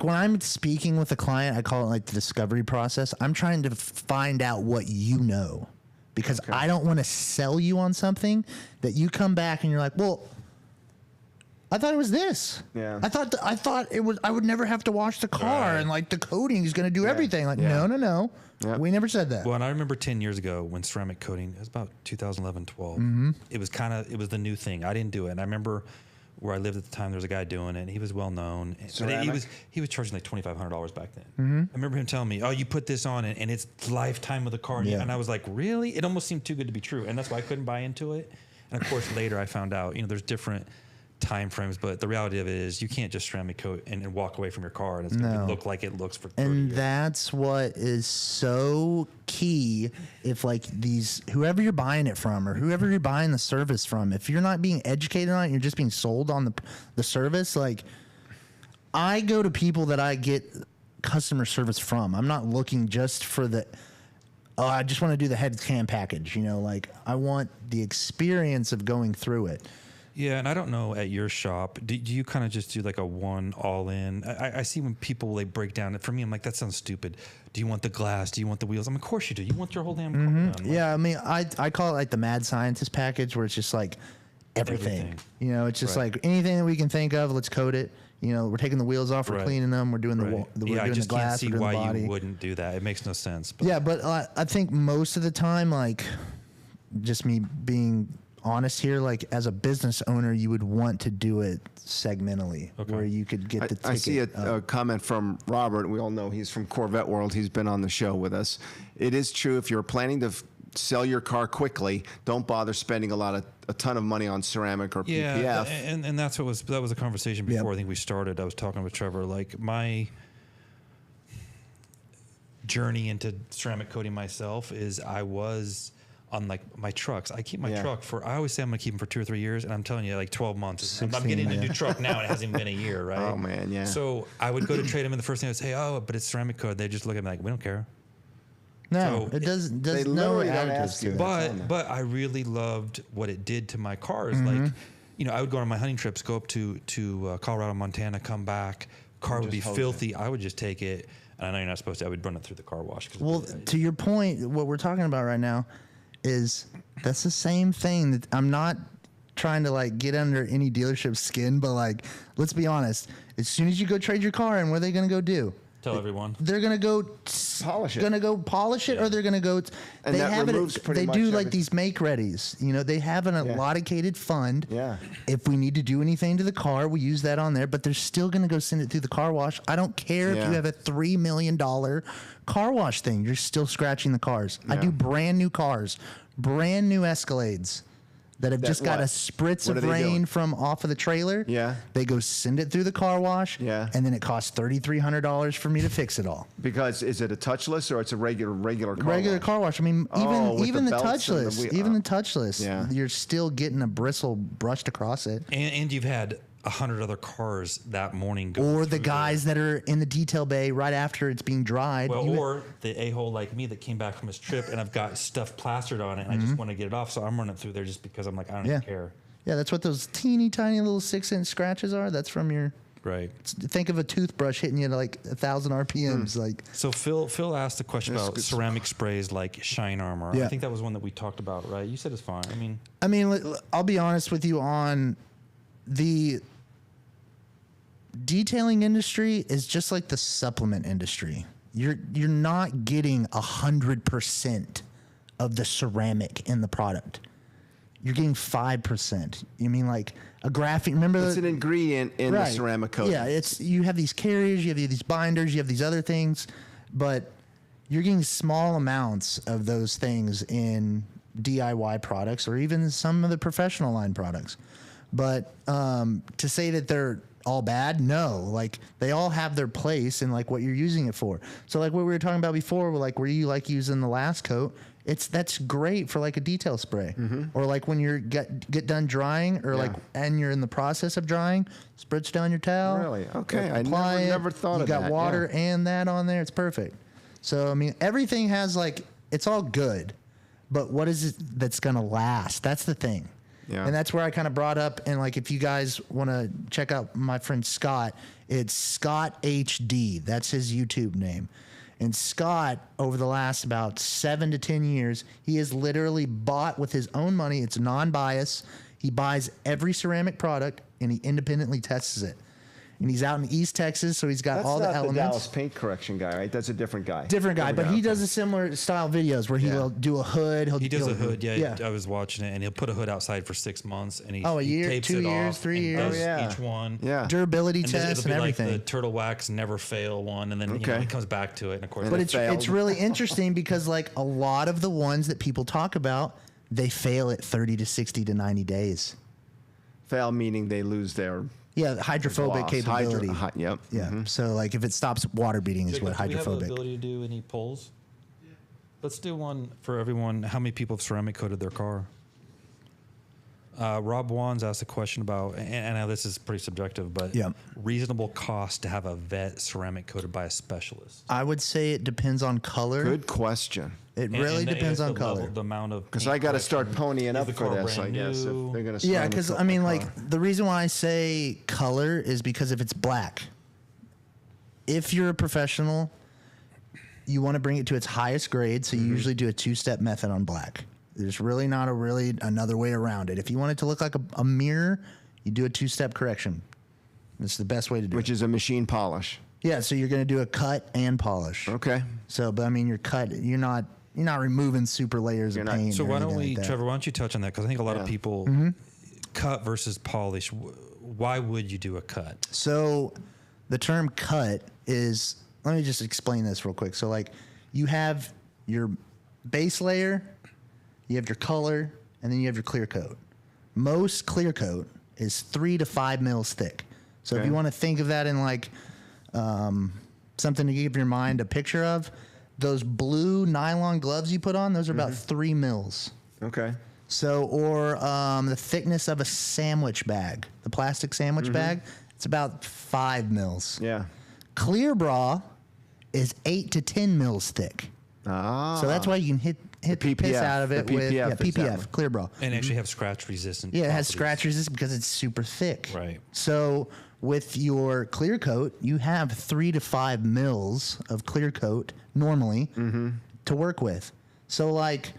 S3: when I'm speaking with a client, I call it like the discovery process. I'm trying to find out what you know because I don't want to sell you on something that you come back and you're like, well, I thought it was this.
S1: Yeah.
S3: I thought it was. I would never have to wash the car,
S2: Right.
S3: and like the coating is going to do everything. Like,
S1: Yeah.
S3: no.
S1: Yeah.
S3: We never said that.
S2: Well, and I remember 10 years ago when ceramic coating, it was about 2011, 12. It was it was the new thing. I didn't do it. And I remember where I lived at the time, there was a guy doing it, and he was well known. But
S1: Ceramic?
S2: he was charging like $2,500 back then. I remember him telling me, "Oh, you put this on, and it's lifetime of the car."
S3: Yeah.
S2: And I was like, "Really?" It almost seemed too good to be true, and that's why I couldn't buy into it. And of course, later I found out, there's different time frames, but the reality of it is you can't just ceramic coat and walk away from your car and it's going to
S3: No.
S2: look like it looks for 30
S3: And
S2: years.
S3: that's what is so key. If like whoever you're buying it from or whoever you're buying the service from, if you're not being educated on it, you're just being sold on the service. Like I go to people that I get customer service from. I'm not looking just for I just want to do the head cam package. Like I want the experience of going through it.
S2: Yeah, and I don't know at your shop, do you kind of just do like a one all in? I see when people like break down. For me, I'm like, that sounds stupid. Do you want the glass? Do you want the wheels? Of course you do. You want your whole damn car done. Like,
S3: Yeah, I mean, I call it like the mad scientist package, where it's just like everything. It's just
S2: Right.
S3: like anything that we can think of, let's coat it. We're taking the wheels off, we're
S2: Right.
S3: cleaning them, we're doing
S2: Right.
S3: we're
S2: I
S3: doing
S2: just
S3: the glass,
S2: can't see
S3: we're doing
S2: why
S3: the body.
S2: you wouldn't do that. It makes no sense. But
S3: Yeah, but I think most of the time, like, just me being honest here, like as a business owner, you would want to do it segmentally,
S2: Okay.
S3: where you could get the ticket.
S1: I see
S3: up.
S1: a comment from Robert. We all know he's from Corvette World. He's been on the show with us. It is true, if you're planning to sell your car quickly, don't bother spending a ton of money on ceramic or
S2: yeah,
S1: PPF.
S2: and that was a conversation before
S3: Yep.
S2: I think we started. I was talking with Trevor. Like my journey into ceramic coating myself is I was on like my trucks. I keep my truck I always say I'm going to keep them for 2 or 3 years. And I'm telling you, like 12 months. I'm
S3: 16,
S2: getting a
S3: yeah.
S2: new truck now and it hasn't even been a year, right?
S1: Oh, man, yeah.
S2: So I would go to trade them, and the first thing I would say, "Oh, but it's ceramic coat." They just look at me like, "We don't care."
S3: No,
S2: so
S3: it does
S1: they
S3: no
S1: literally don't
S3: additives
S1: ask
S3: to
S1: you.
S3: it.
S1: That's on there.
S2: But I really loved what it did to my cars.
S3: Mm-hmm.
S2: Like, I would go on my hunting trips, go up to Colorado, Montana, come back. Car would be
S1: just hose
S2: filthy. I would just take it, and I know you're not supposed to. I would run it through the car wash.
S3: Well, to your point, what we're talking about right now is that's the same thing. That I'm not trying to like get under any dealership's skin, but like, let's be honest. As soon as you go trade your car in, what are they going to go do?
S2: Tell everyone.
S3: They're gonna go
S1: Polish it.
S3: Gonna go polish it, or they're gonna go.
S1: And
S3: they
S1: that
S3: have
S1: removes
S3: it.
S1: pretty
S3: They
S1: much
S3: do like
S1: everything.
S3: these make readies. You know, they have an allocated fund.
S1: Yeah.
S3: If we need to do anything to the car, we use that on there. But they're still gonna go send it through the car wash. I don't care if
S1: Yeah.
S3: you have a $3 million car wash thing. You're still scratching the cars. I do brand new cars, brand new Escalades. That have just got
S1: what?
S3: a spritz
S1: What
S3: of
S1: are they
S3: rain
S1: doing?
S3: from off of the trailer.
S1: Yeah.
S3: They go send it through the car wash.
S1: Yeah.
S3: And then it costs $3,300 for me to fix it all.
S1: Because is it a touchless or it's a regular car
S3: Regular
S1: wash?
S3: car wash. I mean,
S1: Oh, with
S3: even
S1: the
S3: the
S1: belts and the
S3: touchless,
S1: wheel-
S3: even the touchless,
S1: Yeah.
S3: you're still getting a bristle brushed across it.
S2: And you've had 100 other cars that morning go
S3: Or the
S2: through
S3: guys that are in the detail bay right after it's being dried.
S2: Well,
S3: You-
S2: or the a-hole like me that came back from his trip and I've got stuff plastered on it and I just want to get it off. So I'm running through there just because I'm like, I don't even care.
S3: Yeah, that's what those teeny tiny little 6-inch scratches are. That's from your.
S2: Right.
S3: Think of a toothbrush hitting you at like 1,000 RPMs. Like,
S2: So Phil asked a question about ceramic sprays like Shine Armor.
S3: Yeah.
S2: I think that was one that we talked about, right? You said it's fine.
S3: I mean, I'll be honest with you on the detailing industry is just like the supplement industry. You're not getting 100% of the ceramic in the product. You're getting 5%. You mean like a graphene? Remember,
S1: It's an ingredient in the ceramic coating.
S3: Yeah, it's you have these carriers, you have these binders, you have these other things, but you're getting small amounts of those things in DIY products or even some of the professional line products. But to say that they're all bad, no. Like they all have their place in like what you're using it for. So like what we were talking about before, like where you like using the last coat, that's great for like a detail spray, or like when you're get done drying, or like and you're in the process of drying, spritz down your towel.
S1: Really? Okay. I
S3: apply
S1: never
S3: it,
S1: thought
S3: you
S1: of
S3: got
S1: that,
S3: water
S1: yeah.
S3: and that on there. It's perfect. So I mean, everything has like it's all good, but what is it that's gonna last? That's the thing.
S1: Yeah.
S3: And that's where I kind of brought up, and like if you guys want to check out my friend Scott, it's Scott HD. That's his YouTube name. And Scott, over the last about 7 to 10 years, he has literally bought with his own money. It's non-bias. He buys every ceramic product and he independently tests it. And he's out in East Texas, so he's got
S1: That's
S3: all
S1: not
S3: the elements.
S1: Dallas paint correction guy, right? That's a different guy.
S3: Different guy, but he
S1: okay.
S3: does a similar style videos where he will do a hood.
S2: He does
S3: he'll-
S2: a hood, yeah. I was watching it, and he'll put a hood outside for 6 months, and he
S3: Oh, a
S2: he
S3: year,
S2: tapes
S3: 2
S2: it
S3: years,
S2: off
S3: 3
S2: and
S3: years.
S2: does
S1: Oh, yeah.
S2: each one.
S1: Yeah.
S3: durability
S2: And
S3: tests
S2: it'll
S3: and
S2: be like
S3: everything.
S2: the turtle wax never fail one, and then you know,
S1: Okay.
S2: he comes back to it, and of course,
S3: But
S1: it
S3: it's
S1: failed.
S3: really interesting because like a lot of the ones that people talk about, they fail at 30 to 60 to 90 days.
S1: Fail meaning they lose their
S3: Yeah, hydrophobic
S1: gloss.
S3: capability.
S1: Yep.
S3: Yeah. So like if it stops water beating is
S2: Jacob,
S3: what
S2: do we have the
S3: hydrophobic.
S2: ability to do any polls? Let's do one for everyone. How many people have ceramic coated their car? Rob Wands asked a question about, and I know this is pretty subjective, but
S3: Yeah.
S2: reasonable cost to have a vet ceramic coated by a specialist.
S3: I would say it depends on color.
S1: Good question.
S3: It really depends on
S2: the
S3: color.
S2: level, the amount of
S1: Because I got to start ponying
S2: Is
S1: up
S2: the
S1: for
S2: car
S1: this, I
S2: brand
S1: guess.
S2: new?
S1: If they're going to
S3: Yeah, because I mean, like the reason why I say color is because if it's black, if you're a professional, you want to bring it to its highest grade, so you usually do a 2-step method on black. There's really not another way around it. If you want it to look like a mirror, you do a 2-step correction. It's the best way to do
S1: which
S3: it.
S1: is a machine polish.
S3: Yeah, so you're going to do a cut and polish.
S1: Okay.
S3: So, but I mean, you're not removing super layers of
S1: You're not-
S3: paint.
S2: So
S3: or
S2: why don't
S3: anything
S2: we,
S3: like that.
S2: Trevor? Why don't you touch on that? Because I think a lot of
S1: Yeah.
S2: people cut versus polish. Why would you do a cut?
S3: So the term cut is, let me just explain this real quick. So like you have your base layer, you have your color, and then you have your clear coat. Most clear coat is 3 to 5 mils thick. So if
S1: Okay.
S3: you want to think of that in like something to give your mind a picture of, those blue nylon gloves you put on, those are about 3 mils.
S1: Okay.
S3: So, or the thickness of a sandwich bag, the plastic sandwich bag, it's about 5 mils.
S1: Yeah.
S3: Clear bra is 8 to 10 mils thick.
S1: Ah.
S3: So that's why you can hit the piss
S1: PPF,
S3: out of it
S1: the
S3: with
S1: PPF is that
S3: PPF,
S1: one.
S3: clear bra.
S2: And actually have scratch resistant.
S3: Yeah, it has
S2: properties.
S3: scratch resistance because it's super thick.
S2: Right.
S3: So with your clear coat, you have 3 to 5 mils of clear coat normally to work with. So like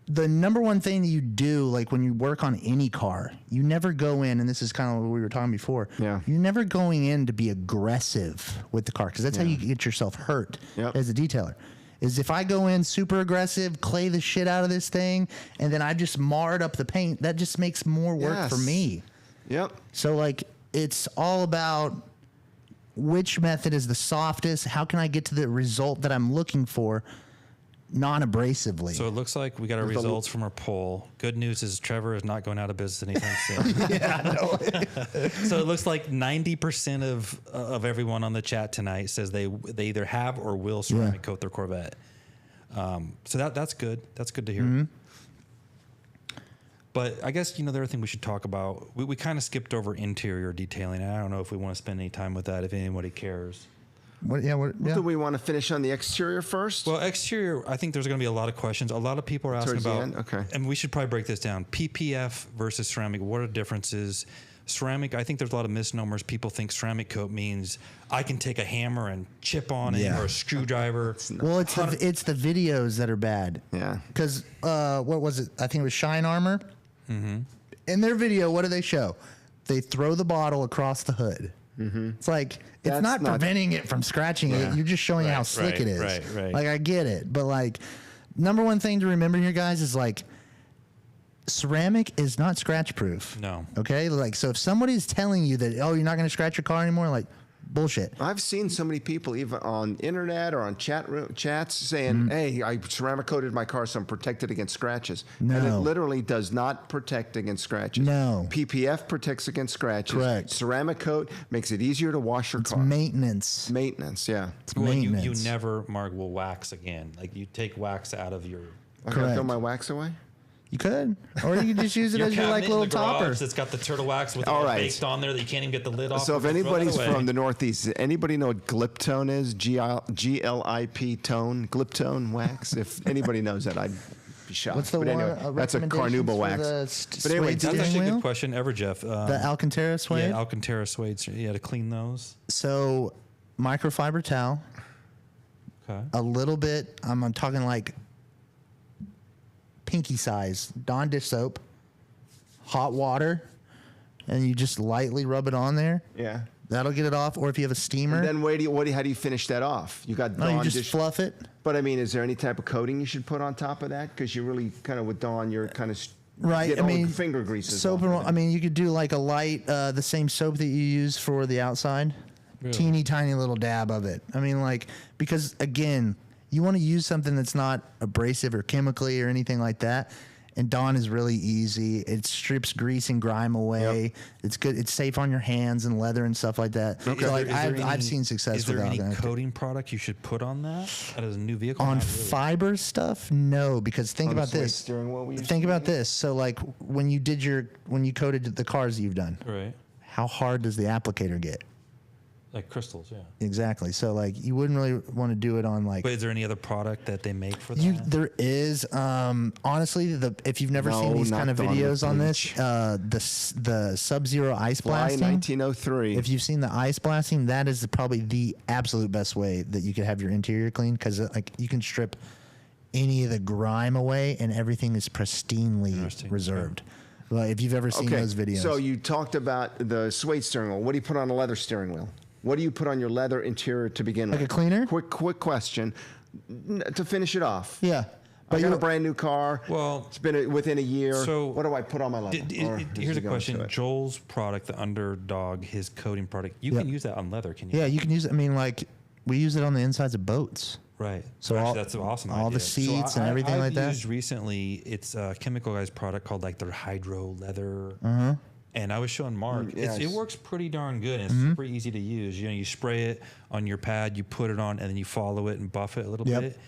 S3: the number one thing that you do, like when you work on any car, you never go in, and this is kind of what we were talking before.
S1: Yeah.
S3: You're never going in to be aggressive with the car because that's how you get yourself hurt as a detailer. Is if I go in super aggressive, clay the shit out of this thing, and then I just marred up the paint, that just makes more work for me.
S1: Yep.
S3: So like it's all about which method is the softest, how can I get to the result that I'm looking for non-abrasively.
S2: So it looks like we got our results from our poll. Good news is Trevor is not going out of business anytime soon.
S3: Yeah, no.
S2: So it looks like 90% of everyone on the chat tonight says they either have or will ceramic coat their Corvette. So that's good. That's good to hear.
S3: Mm-hmm.
S2: But I guess, the other thing we should talk about, we kind of skipped over interior detailing. I don't know if we want to spend any time with that, if anybody cares.
S1: Do we want to finish on the exterior first?
S2: Well, exterior, I think there's going to be a lot of questions. A lot of people are asking
S1: Towards the
S2: about,
S1: end? Okay.
S2: and we should probably break this down. PPF versus ceramic. What are the differences? Ceramic, I think there's a lot of misnomers. People think ceramic coat means I can take a hammer and chip on it or a screwdriver.
S3: Well, it's the videos that are bad.
S1: Yeah.
S3: Because what was it? I think it was Shine Armor. Mm-hmm. In their video, what do they show? They throw the bottle across the hood. Mm-hmm. It's like it's not preventing it from scratching it. You're just showing how slick it is.
S2: Right.
S3: Like I get it, but like number one thing to remember here, guys, is like ceramic is not scratch proof.
S2: No.
S3: Okay. Like so, if somebody's telling you that you're not going to scratch your car anymore, like bullshit.
S1: I've seen so many people, even on internet or on chats, saying, "Hey, I ceramic coated my car, so I'm protected against scratches."
S3: No.
S1: And it literally does not protect against scratches.
S3: No.
S1: PPF protects against scratches.
S3: Correct.
S1: Ceramic coat makes it easier to wash your car.
S3: Maintenance.
S1: Maintenance, yeah.
S3: It's
S2: Well, you
S3: maintenance.
S2: never, Mark, will wax again. Like you take wax out of your
S1: I gotta
S3: Correct.
S1: throw my wax away.
S3: You could, or you could just use it as your like
S2: cabinet in
S3: little
S2: the garage
S3: topper.
S2: that's got the turtle wax with
S1: All
S2: it
S1: right.
S2: baked on there that you can't even get the lid off.
S1: So if
S2: Throw that
S1: anybody's
S2: away.
S1: from the Northeast, anybody know what gliptone is? G-L-I-P tone, gliptone wax. If anybody knows that, I'd be shocked.
S3: What's the
S1: but
S3: one?
S1: anyway, that's a carnauba wax. But anyway,
S3: suede
S2: That's
S3: steering
S2: actually a
S3: wheel?
S2: good question ever, Jeff.
S3: The Alcantara suede.
S2: Yeah, Alcantara suede. Yeah, to clean those.
S3: So microfiber towel,
S2: Okay.
S3: a little bit. I'm talking like pinky size Dawn dish soap, hot water, and you just lightly rub it on there.
S1: yeah.
S3: That'll get it off. Or if you have a steamer,
S1: And then how do you finish that off? You got
S3: no, you
S1: Dawn
S3: just
S1: dish.
S3: fluff it.
S1: But I mean, is there any type of coating you should put on top of that? Because you really kind of with Dawn, you're kind of
S3: Right.
S1: Get
S3: I
S1: all
S3: mean,
S1: the finger greases.
S3: soap.
S1: off.
S3: And, I mean, you could do like a light, the same soap that you use for the outside.
S2: Really?
S3: Teeny tiny little dab of it. I mean, like, because again, you want to use something that's not abrasive or chemically or anything like that. And Dawn is really easy. It strips grease and grime away.
S1: Yep.
S3: It's good. It's safe on your hands and leather and stuff like that. So, like, I've seen success
S2: Is
S3: with
S2: there any
S3: that.
S2: coating product you should put on that as a new vehicle?
S3: On
S2: Not really.
S3: fiber stuff, no, because think
S1: On the
S3: about
S1: suede
S3: this.
S1: steering wheel we used
S3: Think
S1: to
S3: about this. So, like, when you coated the cars that you've done,
S2: Right.
S3: how hard does the applicator get?
S2: Like crystals, yeah.
S3: Exactly. So, like, you wouldn't really want to do it on like.
S2: But is there any other product that they make for that?
S3: There is honestly if you've never seen
S1: No,
S3: these
S1: not
S3: kind of
S1: Dawn
S3: videos on this
S1: Bleach.
S3: the Sub-Zero ice
S1: Fly
S3: blasting.
S1: 1903.
S3: If you've seen the ice blasting, that is probably the absolute best way that you could have your interior clean because like you can strip any of the grime away and everything is pristinely
S2: Interesting.
S3: reserved. Like if you've ever seen those videos.
S1: So you talked about the suede steering wheel. What do you put on a leather steering wheel? What do you put on your leather interior to begin with?
S3: Like a cleaner?
S1: Quick question to finish it off.
S3: yeah.
S1: I got
S3: you-
S1: a brand new car.
S2: Well,
S1: it's been within a year.
S2: so
S1: what do I put on my leather? Or
S2: Here's
S1: is
S2: a
S1: it going
S2: question.
S1: to it?
S2: Joel's product, the Underdog, his coating product, you
S3: Yep.
S2: can use that on leather, can you?
S3: Yeah, you can use it. I mean, like we use it on the insides of boats.
S2: Right.
S3: So
S2: Actually,
S3: all-
S2: that's an awesome
S3: all the
S2: idea.
S3: seats and everything
S2: I've
S3: like that?
S2: used recently, it's a Chemical Guys product called like their Hydro Leather. And I was showing Mark.
S1: yes.
S2: It works pretty darn good. And it's super easy to use. You know, you spray it on your pad, you put it on, and then you follow it and buff it a little
S3: Yep.
S2: bit.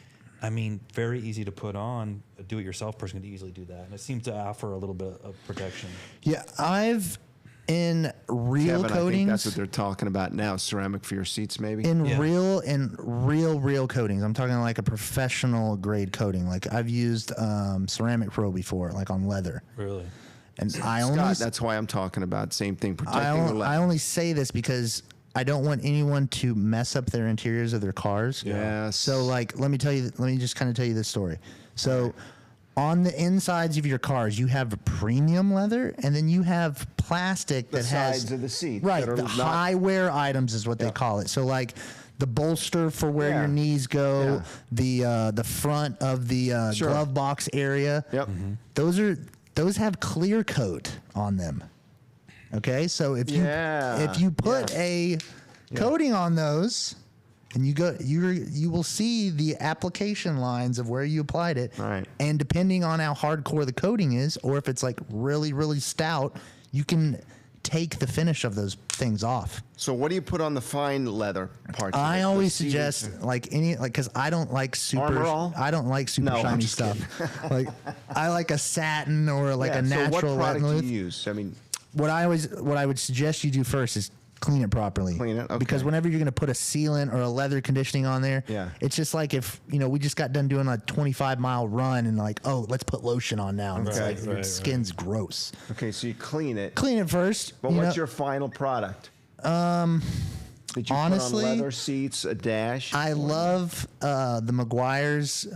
S2: I mean, very easy to put on. A do-it-yourself person could easily do that. And it seems to offer a little bit of protection.
S3: Yeah, I've in real
S1: Kevin, I think
S3: coatings.
S1: that's what they're talking about now. Ceramic for your seats, maybe.
S3: In
S2: Yeah.
S3: real coatings, I'm talking like a professional grade coating. Like I've used Ceramic Pro before, like on leather.
S2: Really.
S3: And I only
S1: Scott, that's why I'm talking about same thing. Protecting the
S3: I
S1: leather.
S3: only say this because I don't want anyone to mess up their interiors of their cars.
S1: Yes.
S3: So like, let me just kind of tell you this story. So On the insides of your cars, you have premium leather, and then you have plastic that has
S1: sides of the seat
S3: right.
S1: that are
S3: The
S1: not-
S3: high wear items is what they call it. So like the bolster for where your knees go, the front of the glove box area.
S1: Yep.
S3: Those have clear coat on them. Okay, so if you put a coating on those, and you will see the application lines of where you applied it.
S1: Right.
S3: And depending on how hardcore the coating is, or if it's like really, really stout, you can take the finish of those things off.
S1: So what do you put on the fine leather parts? of
S3: I
S1: it?
S3: always
S1: The seat-
S3: suggest because I don't like super
S1: Armor All?
S3: I don't like super
S1: No, I'm
S3: shiny
S1: just
S3: stuff. Like I like a satin or like a
S1: So
S3: natural
S1: what product
S3: leather.
S1: do you use? I mean,
S3: What I would suggest you do first is clean it properly.
S1: Clean it, okay.
S3: Because whenever you're going to put a sealant or a leather conditioning on there, it's just like if we just got done doing a 25-mile run and like, oh, let's put lotion on now, and it's
S1: Right,
S3: like your skin's gross.
S1: okay, so you clean it.
S3: Clean it first.
S1: But what's your final product? Did you
S3: honestly,
S1: put on leather seats, a dash?
S3: I love the Meguiar's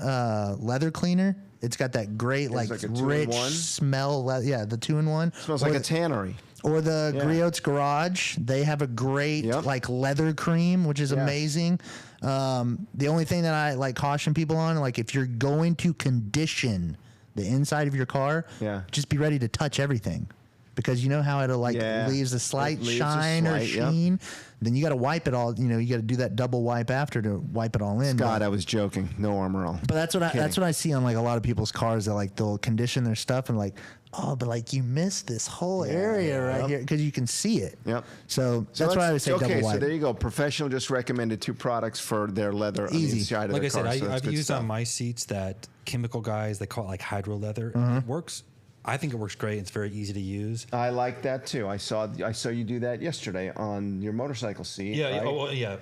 S3: leather cleaner. It's got that great like
S1: like a
S3: rich
S1: 2-in-1?
S3: smell. The 2-in-1
S1: Smells like a tannery.
S3: Or the Grille's Garage, they have a great like leather cream, which is amazing. The only thing that I like caution people on, like if you're going to condition the inside of your car, just be ready to touch everything, because you know how it'll like leaves a slight shine or sheen. Then you got to wipe it all. You got to do that double wipe after to wipe it all in.
S1: God, I was joking. No Armor All.
S3: But that's what I see on like a lot of people's cars. That like they'll condition their stuff and like, oh, but like you missed this whole area right here because you can see it.
S1: Yep.
S3: So that's why I would say double wipe.
S1: So there you go. Professional just recommended 2 products for their leather on the
S3: Easy.
S1: inside of
S2: Like
S1: their
S2: I said,
S1: car. So that's
S2: I've
S1: good
S2: used
S1: stuff.
S2: on my seats that chemical guys, they call it like hydro leather. It works. I think it works great. It's very easy to use.
S1: I like that too. I saw you do that yesterday on your motorcycle seat.
S2: Yeah.
S1: right?
S2: Oh, well, yeah.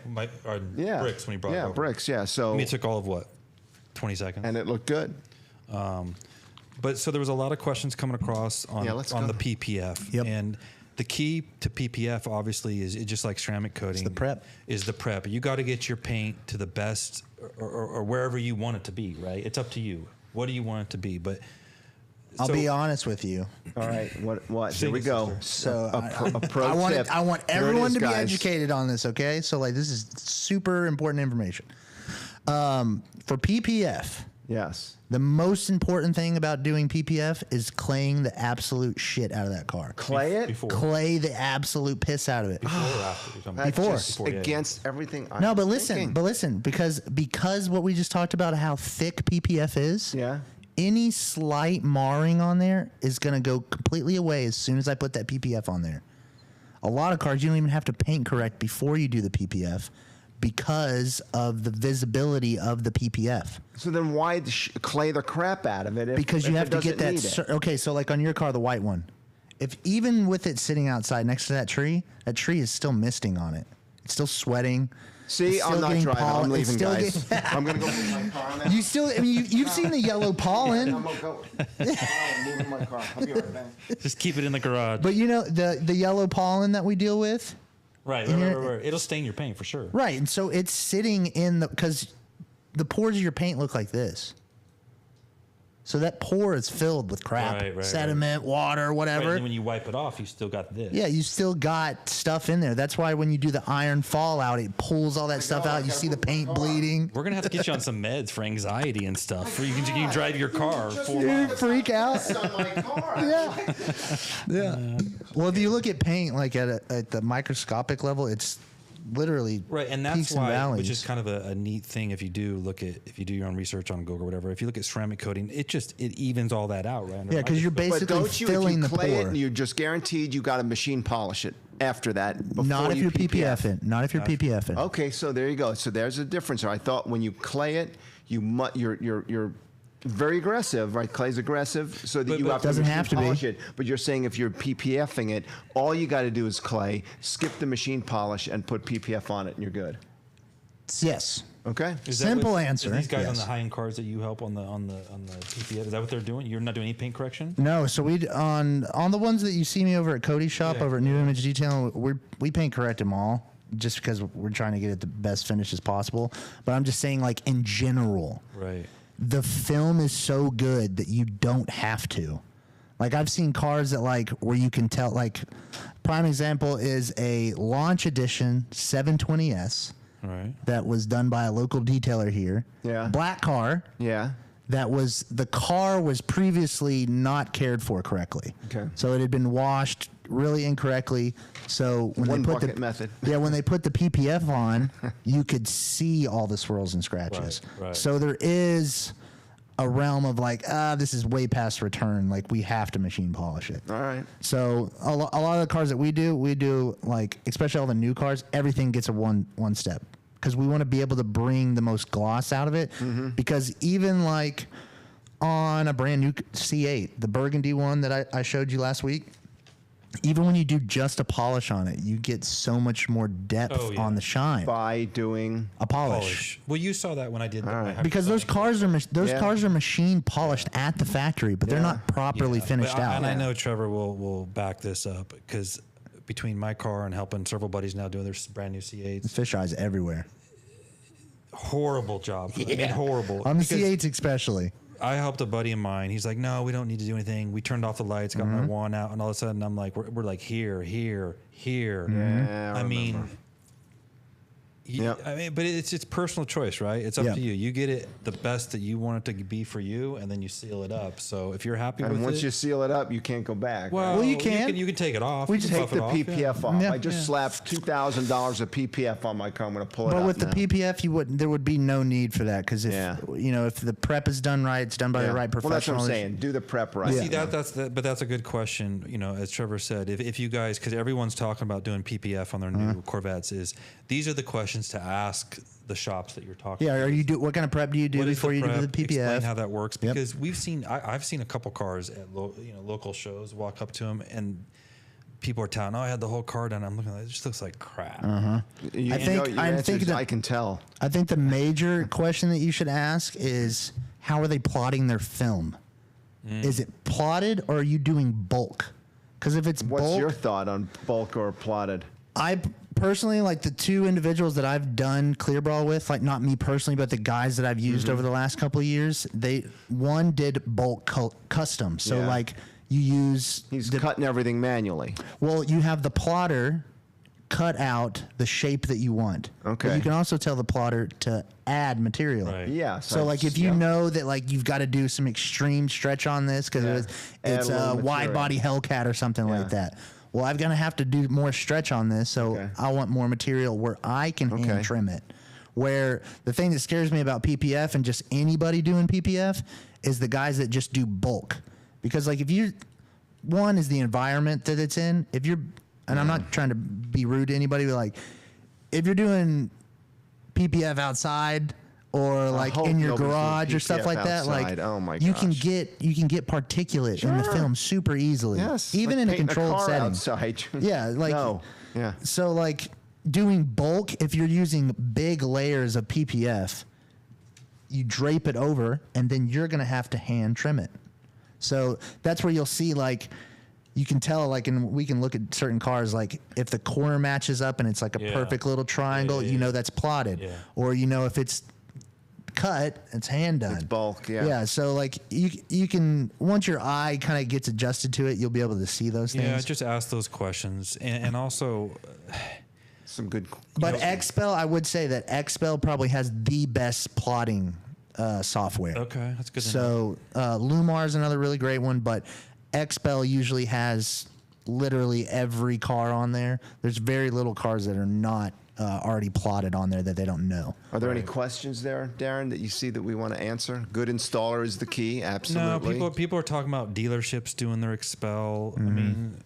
S2: Bricks when he brought it over.
S1: Bricks. Yeah. So
S2: I mean, it took all of what, 20 seconds.
S1: and it looked good.
S2: But so there was a lot of questions coming across on
S1: let's
S2: on
S1: go.
S2: the PPF.
S3: Yep.
S2: And the key to PPF obviously is just like ceramic coating.
S3: the prep.
S2: Is the prep. You got to get your paint to the best or wherever you want it to be. Right. It's up to you. What do you want it to be? But
S3: I'll be honest with you.
S1: All right. What? Here
S2: Sing
S1: we
S2: it,
S1: go.
S2: sister.
S3: So
S1: a pro tip.
S3: I want
S1: Here it
S3: everyone
S1: is,
S3: to be
S1: guys.
S3: educated on this. Okay, so like this is super important information. For PPF,
S1: Yes.
S3: the most important thing about doing PPF is claying the absolute shit out of that car.
S1: Clay it.
S2: before.
S3: Clay the absolute piss out of it.
S2: Before or after? You're talking about
S1: That's
S3: Before.
S1: just
S2: yeah.
S1: against everything. I
S3: No,
S1: was
S3: but listen,
S1: thinking.
S3: because what we just talked about how thick PPF is.
S1: Yeah.
S3: Any slight marring on there is going to go completely away as soon as I put that PPF on there. A lot of cars, you don't even have to paint correct before you do the PPF because of the visibility of the PPF.
S1: So then why clay the crap out of it?
S3: Because you
S1: if
S3: have
S1: it
S3: to get
S1: doesn't
S3: that.
S1: need it?
S3: Okay, so like on your car, the white one, if even with it sitting outside next to that tree is still misting on it. It's still sweating.
S1: See,
S3: It's
S1: I'm
S3: still
S1: not
S3: getting
S1: driving.
S3: pollen.
S1: I'm
S3: It's
S1: leaving,
S3: still
S1: guys.
S3: getting-
S1: I'm gonna go put my car now.
S3: You still, I mean, you've seen the yellow pollen.
S1: I'm gonna go. I'm moving my car. I'll be right back.
S2: Just keep it in the garage.
S3: But you know the yellow pollen that we deal with,
S2: right. It'll stain your paint for sure.
S3: right? And so it's sitting in because the pores of your paint look like this. So that pore is filled with crap,
S2: Right,
S3: sediment, water,
S2: Right,
S3: whatever.
S2: and then when you wipe it off, you still got this.
S3: Yeah, you still got stuff in there. That's why when you do the iron fallout, it pulls all that stuff out. You see the paint bleeding.
S2: We're gonna have to get you on some meds for anxiety and stuff. Where you can drive your car 4
S3: You
S2: miles.
S3: freak out.
S1: It's on my car.
S3: Yeah. Well, if you look at paint like at the microscopic level, it's literally
S2: Right, and
S3: peaks
S2: that's why,
S3: valleys.
S2: which is kind of a neat thing if you do your own research on Google or whatever. If you look at ceramic coating, it evens all that out, right?
S3: Yeah, because you're
S1: But
S3: basically
S1: don't you? If
S3: filling
S1: you
S3: the
S1: clay it,
S3: pore.
S1: and you're just guaranteed you got to machine polish it after that. Before
S3: Not if
S1: you
S3: you're PPF-ing. Not if you're PPF-ing.
S1: Okay, so there you go. So there's a difference. I thought when you clay it, you're very aggressive, right? Clay's aggressive, so that
S2: But
S1: you have to
S3: doesn't
S1: machine
S3: have to be.
S1: polish it. But you're saying if you're PPFing it, all you got to do is clay, skip the machine polish, and put PPF on it, and you're good.
S3: Yes.
S1: Okay.
S2: Is that
S3: Simple
S2: what-
S3: answer,
S2: are these guys on
S3: yes.
S2: the high-end cars that you help on the PPF, is that what they're doing? You're not doing any paint correction?
S3: No, so we on the ones that you see me over at Cody's shop
S2: Yeah.
S3: over at New Image Detailing, we paint correct them all just because we're trying to get it the best finish as possible. But I'm just saying, like in general,
S2: Right.
S3: the film is so good that you don't have to. Like I've seen cars that like where you can tell, like prime example is a launch edition 720S
S2: Right.
S3: that was done by a local detailer here.
S1: Yeah.
S3: Black car.
S1: Yeah.
S3: The car was previously not cared for correctly.
S1: Okay.
S3: So it had been washed really incorrectly. So when
S1: One
S3: they put
S1: bucket method.
S3: Yeah, when they put the PPF on, you could see all the swirls and scratches.
S2: Right.
S3: So there is a realm of like, this is way past return. Like we have to machine polish it.
S1: All right.
S3: So a lot of the cars that we do like, especially all the new cars, everything gets a one step because we want to be able to bring the most gloss out of it. Because even like on a brand new C8, the burgundy one that I showed you last week, even when you do just a polish on it, you get so much more depth on the shine.
S1: By doing
S3: A polish.
S2: Well, you saw that when I did that.
S3: Because those cars are machine polished at the factory, but they're not properly finished out.
S2: And I know Trevor will back this up because between my car and helping several buddies now doing their brand new C8s,
S3: Fish eyes everywhere.
S2: horrible job. I mean, horrible.
S3: On the
S2: Because
S3: C8s especially.
S2: I helped a buddy of mine. He's like, no, we don't need to do anything. We turned off the lights, got my wand out, and all of a sudden I'm like, we're like here.
S1: Yeah,
S2: I mean,
S1: Yep.
S2: I mean, but it's personal choice, right? It's up
S3: Yeah.
S2: to you. You get it the best that you want it to be for you, and then you seal it up. So if you're happy
S1: And
S2: with
S1: once
S2: it,
S1: you seal it up, you can't go back.
S2: well,
S3: you can.
S2: You can take it off.
S3: We
S2: You
S3: just
S2: can
S1: Take
S2: buff
S1: the
S2: it off, yeah.
S1: PPF off.
S3: Yeah.
S1: I just slapped $2,000 of PPF on my car. I'm going to pull it
S3: But
S1: out
S3: with the
S1: now.
S3: PPF, there would be no need for that because if if the prep is done right, it's done by the right
S1: Well, that's what
S3: professional.
S1: I'm saying. Do the prep right.
S2: See but that's a good question. You know, as Trevor said, if you guys, because everyone's talking about doing PPF on their new Corvettes, these are the questions to ask the shops that you're talking.
S3: Yeah, what kind of prep do you do
S2: What is
S3: before you do the PPF?
S2: Explain how that works,
S3: Yep.
S2: because I've seen a couple cars at local shows. Walk up to them and people are telling, "Oh, I had the whole car done." I'm looking at it; just looks like crap.
S1: You
S3: I think-
S1: know, your
S3: I
S1: answer
S3: think
S1: is,
S3: that-
S1: I can tell.
S3: I think the major question that you should ask is how are they plotting their film? Is it plotted or are you doing bulk? Because if it's
S1: What's
S3: bulk,
S1: your thought on bulk or plotted?
S3: I personally like the two individuals that I've done clear brawl with, like not me personally, but the guys that I've used over the last couple of years. One did bulk custom, so
S1: Yeah.
S3: like you use
S1: He's cutting everything manually.
S3: well, you have the plotter cut out the shape that you want.
S1: Okay.
S3: But you can also tell the plotter to add material.
S2: Right.
S1: Yeah.
S3: So like if you know that like you've got to do some extreme stretch on this because
S1: Add
S3: it's
S1: a little
S3: a wide
S1: material.
S3: body Hellcat or something
S1: Yeah.
S3: like that. Well, I'm gonna have to do more stretch on this, so
S1: Okay.
S3: I want more material where I can hand trim it. Where the thing that scares me about PPF and just anybody doing PPF is the guys that just do bulk, because like one is the environment that it's in. If you're, and I'm not trying to be rude to anybody, but like if you're doing PPF outside or like
S1: hope
S3: in your
S1: nobody's doing
S3: garage or stuff
S1: PPF
S3: like that, like
S1: outside. Oh my
S3: you can
S1: gosh.
S3: get particulate in the
S1: Sure.
S3: film super easily.
S1: Yes.
S3: Even
S1: like
S3: in a
S1: painting
S3: controlled
S1: car
S3: setting.
S1: outside.
S3: Yeah, like
S1: No. Yeah.
S3: so like doing bulk, if you're using big layers of PPF, you drape it over and then you're gonna have to hand trim it. So that's where you'll see like you can tell like and we can look at certain cars like if the corner matches up and it's like a
S2: Yeah.
S3: perfect little triangle, you know that's plotted.
S2: Yeah.
S3: Or you know if it's cut, it's hand done.
S1: It's bulk, yeah.
S3: Yeah, so like you can once your eye kind of gets adjusted to it, you'll be able to see those things.
S2: Yeah, just ask those questions, and also,
S1: Some good.
S3: But XPEL, I would say that XPEL probably has the best plotting software.
S2: okay, that's good. To know.
S3: So Lumar is another really great one, but XPEL usually has literally every car on there. There's very little cars that are not already plotted on there that they don't know.
S1: Are there any questions there, Darren, that you see that we want to answer? Good installer is the key. Absolutely.
S2: No, people are talking about dealerships doing their expel. I mean,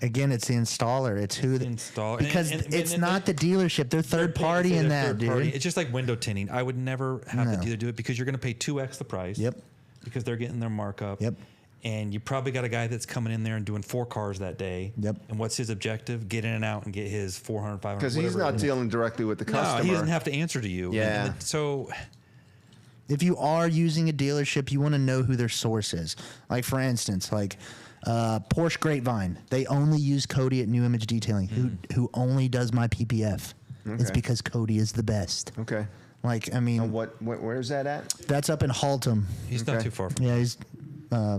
S3: Again, it's the installer. It's who
S2: the installer
S3: because it's not the dealership. They're third party in that, dude.
S2: It's just like window tinting. I would never have the dealer do it because you're going to pay 2x the price.
S3: Yep.
S2: Because they're getting their markup.
S3: Yep.
S2: And you probably got a guy that's coming in there and doing 4 cars that day.
S3: Yep.
S2: And what's his objective? Get in and out and get his 400, 500.
S1: Because he's
S2: whatever.
S1: not dealing directly with the customer.
S2: No, he doesn't have to answer to you.
S1: Yeah.
S2: And so
S3: If you are using a dealership, you want to know who their source is. Like for instance, like Porsche Grapevine, they only use Cody at New Image Detailing, who only does my PPF. It's
S1: Okay.
S3: because Cody is the best.
S1: Okay.
S3: Like, I mean,
S1: And where's that at?
S3: that's up in Haltom.
S2: He's not
S1: Okay.
S2: too far from.
S3: Yeah, he's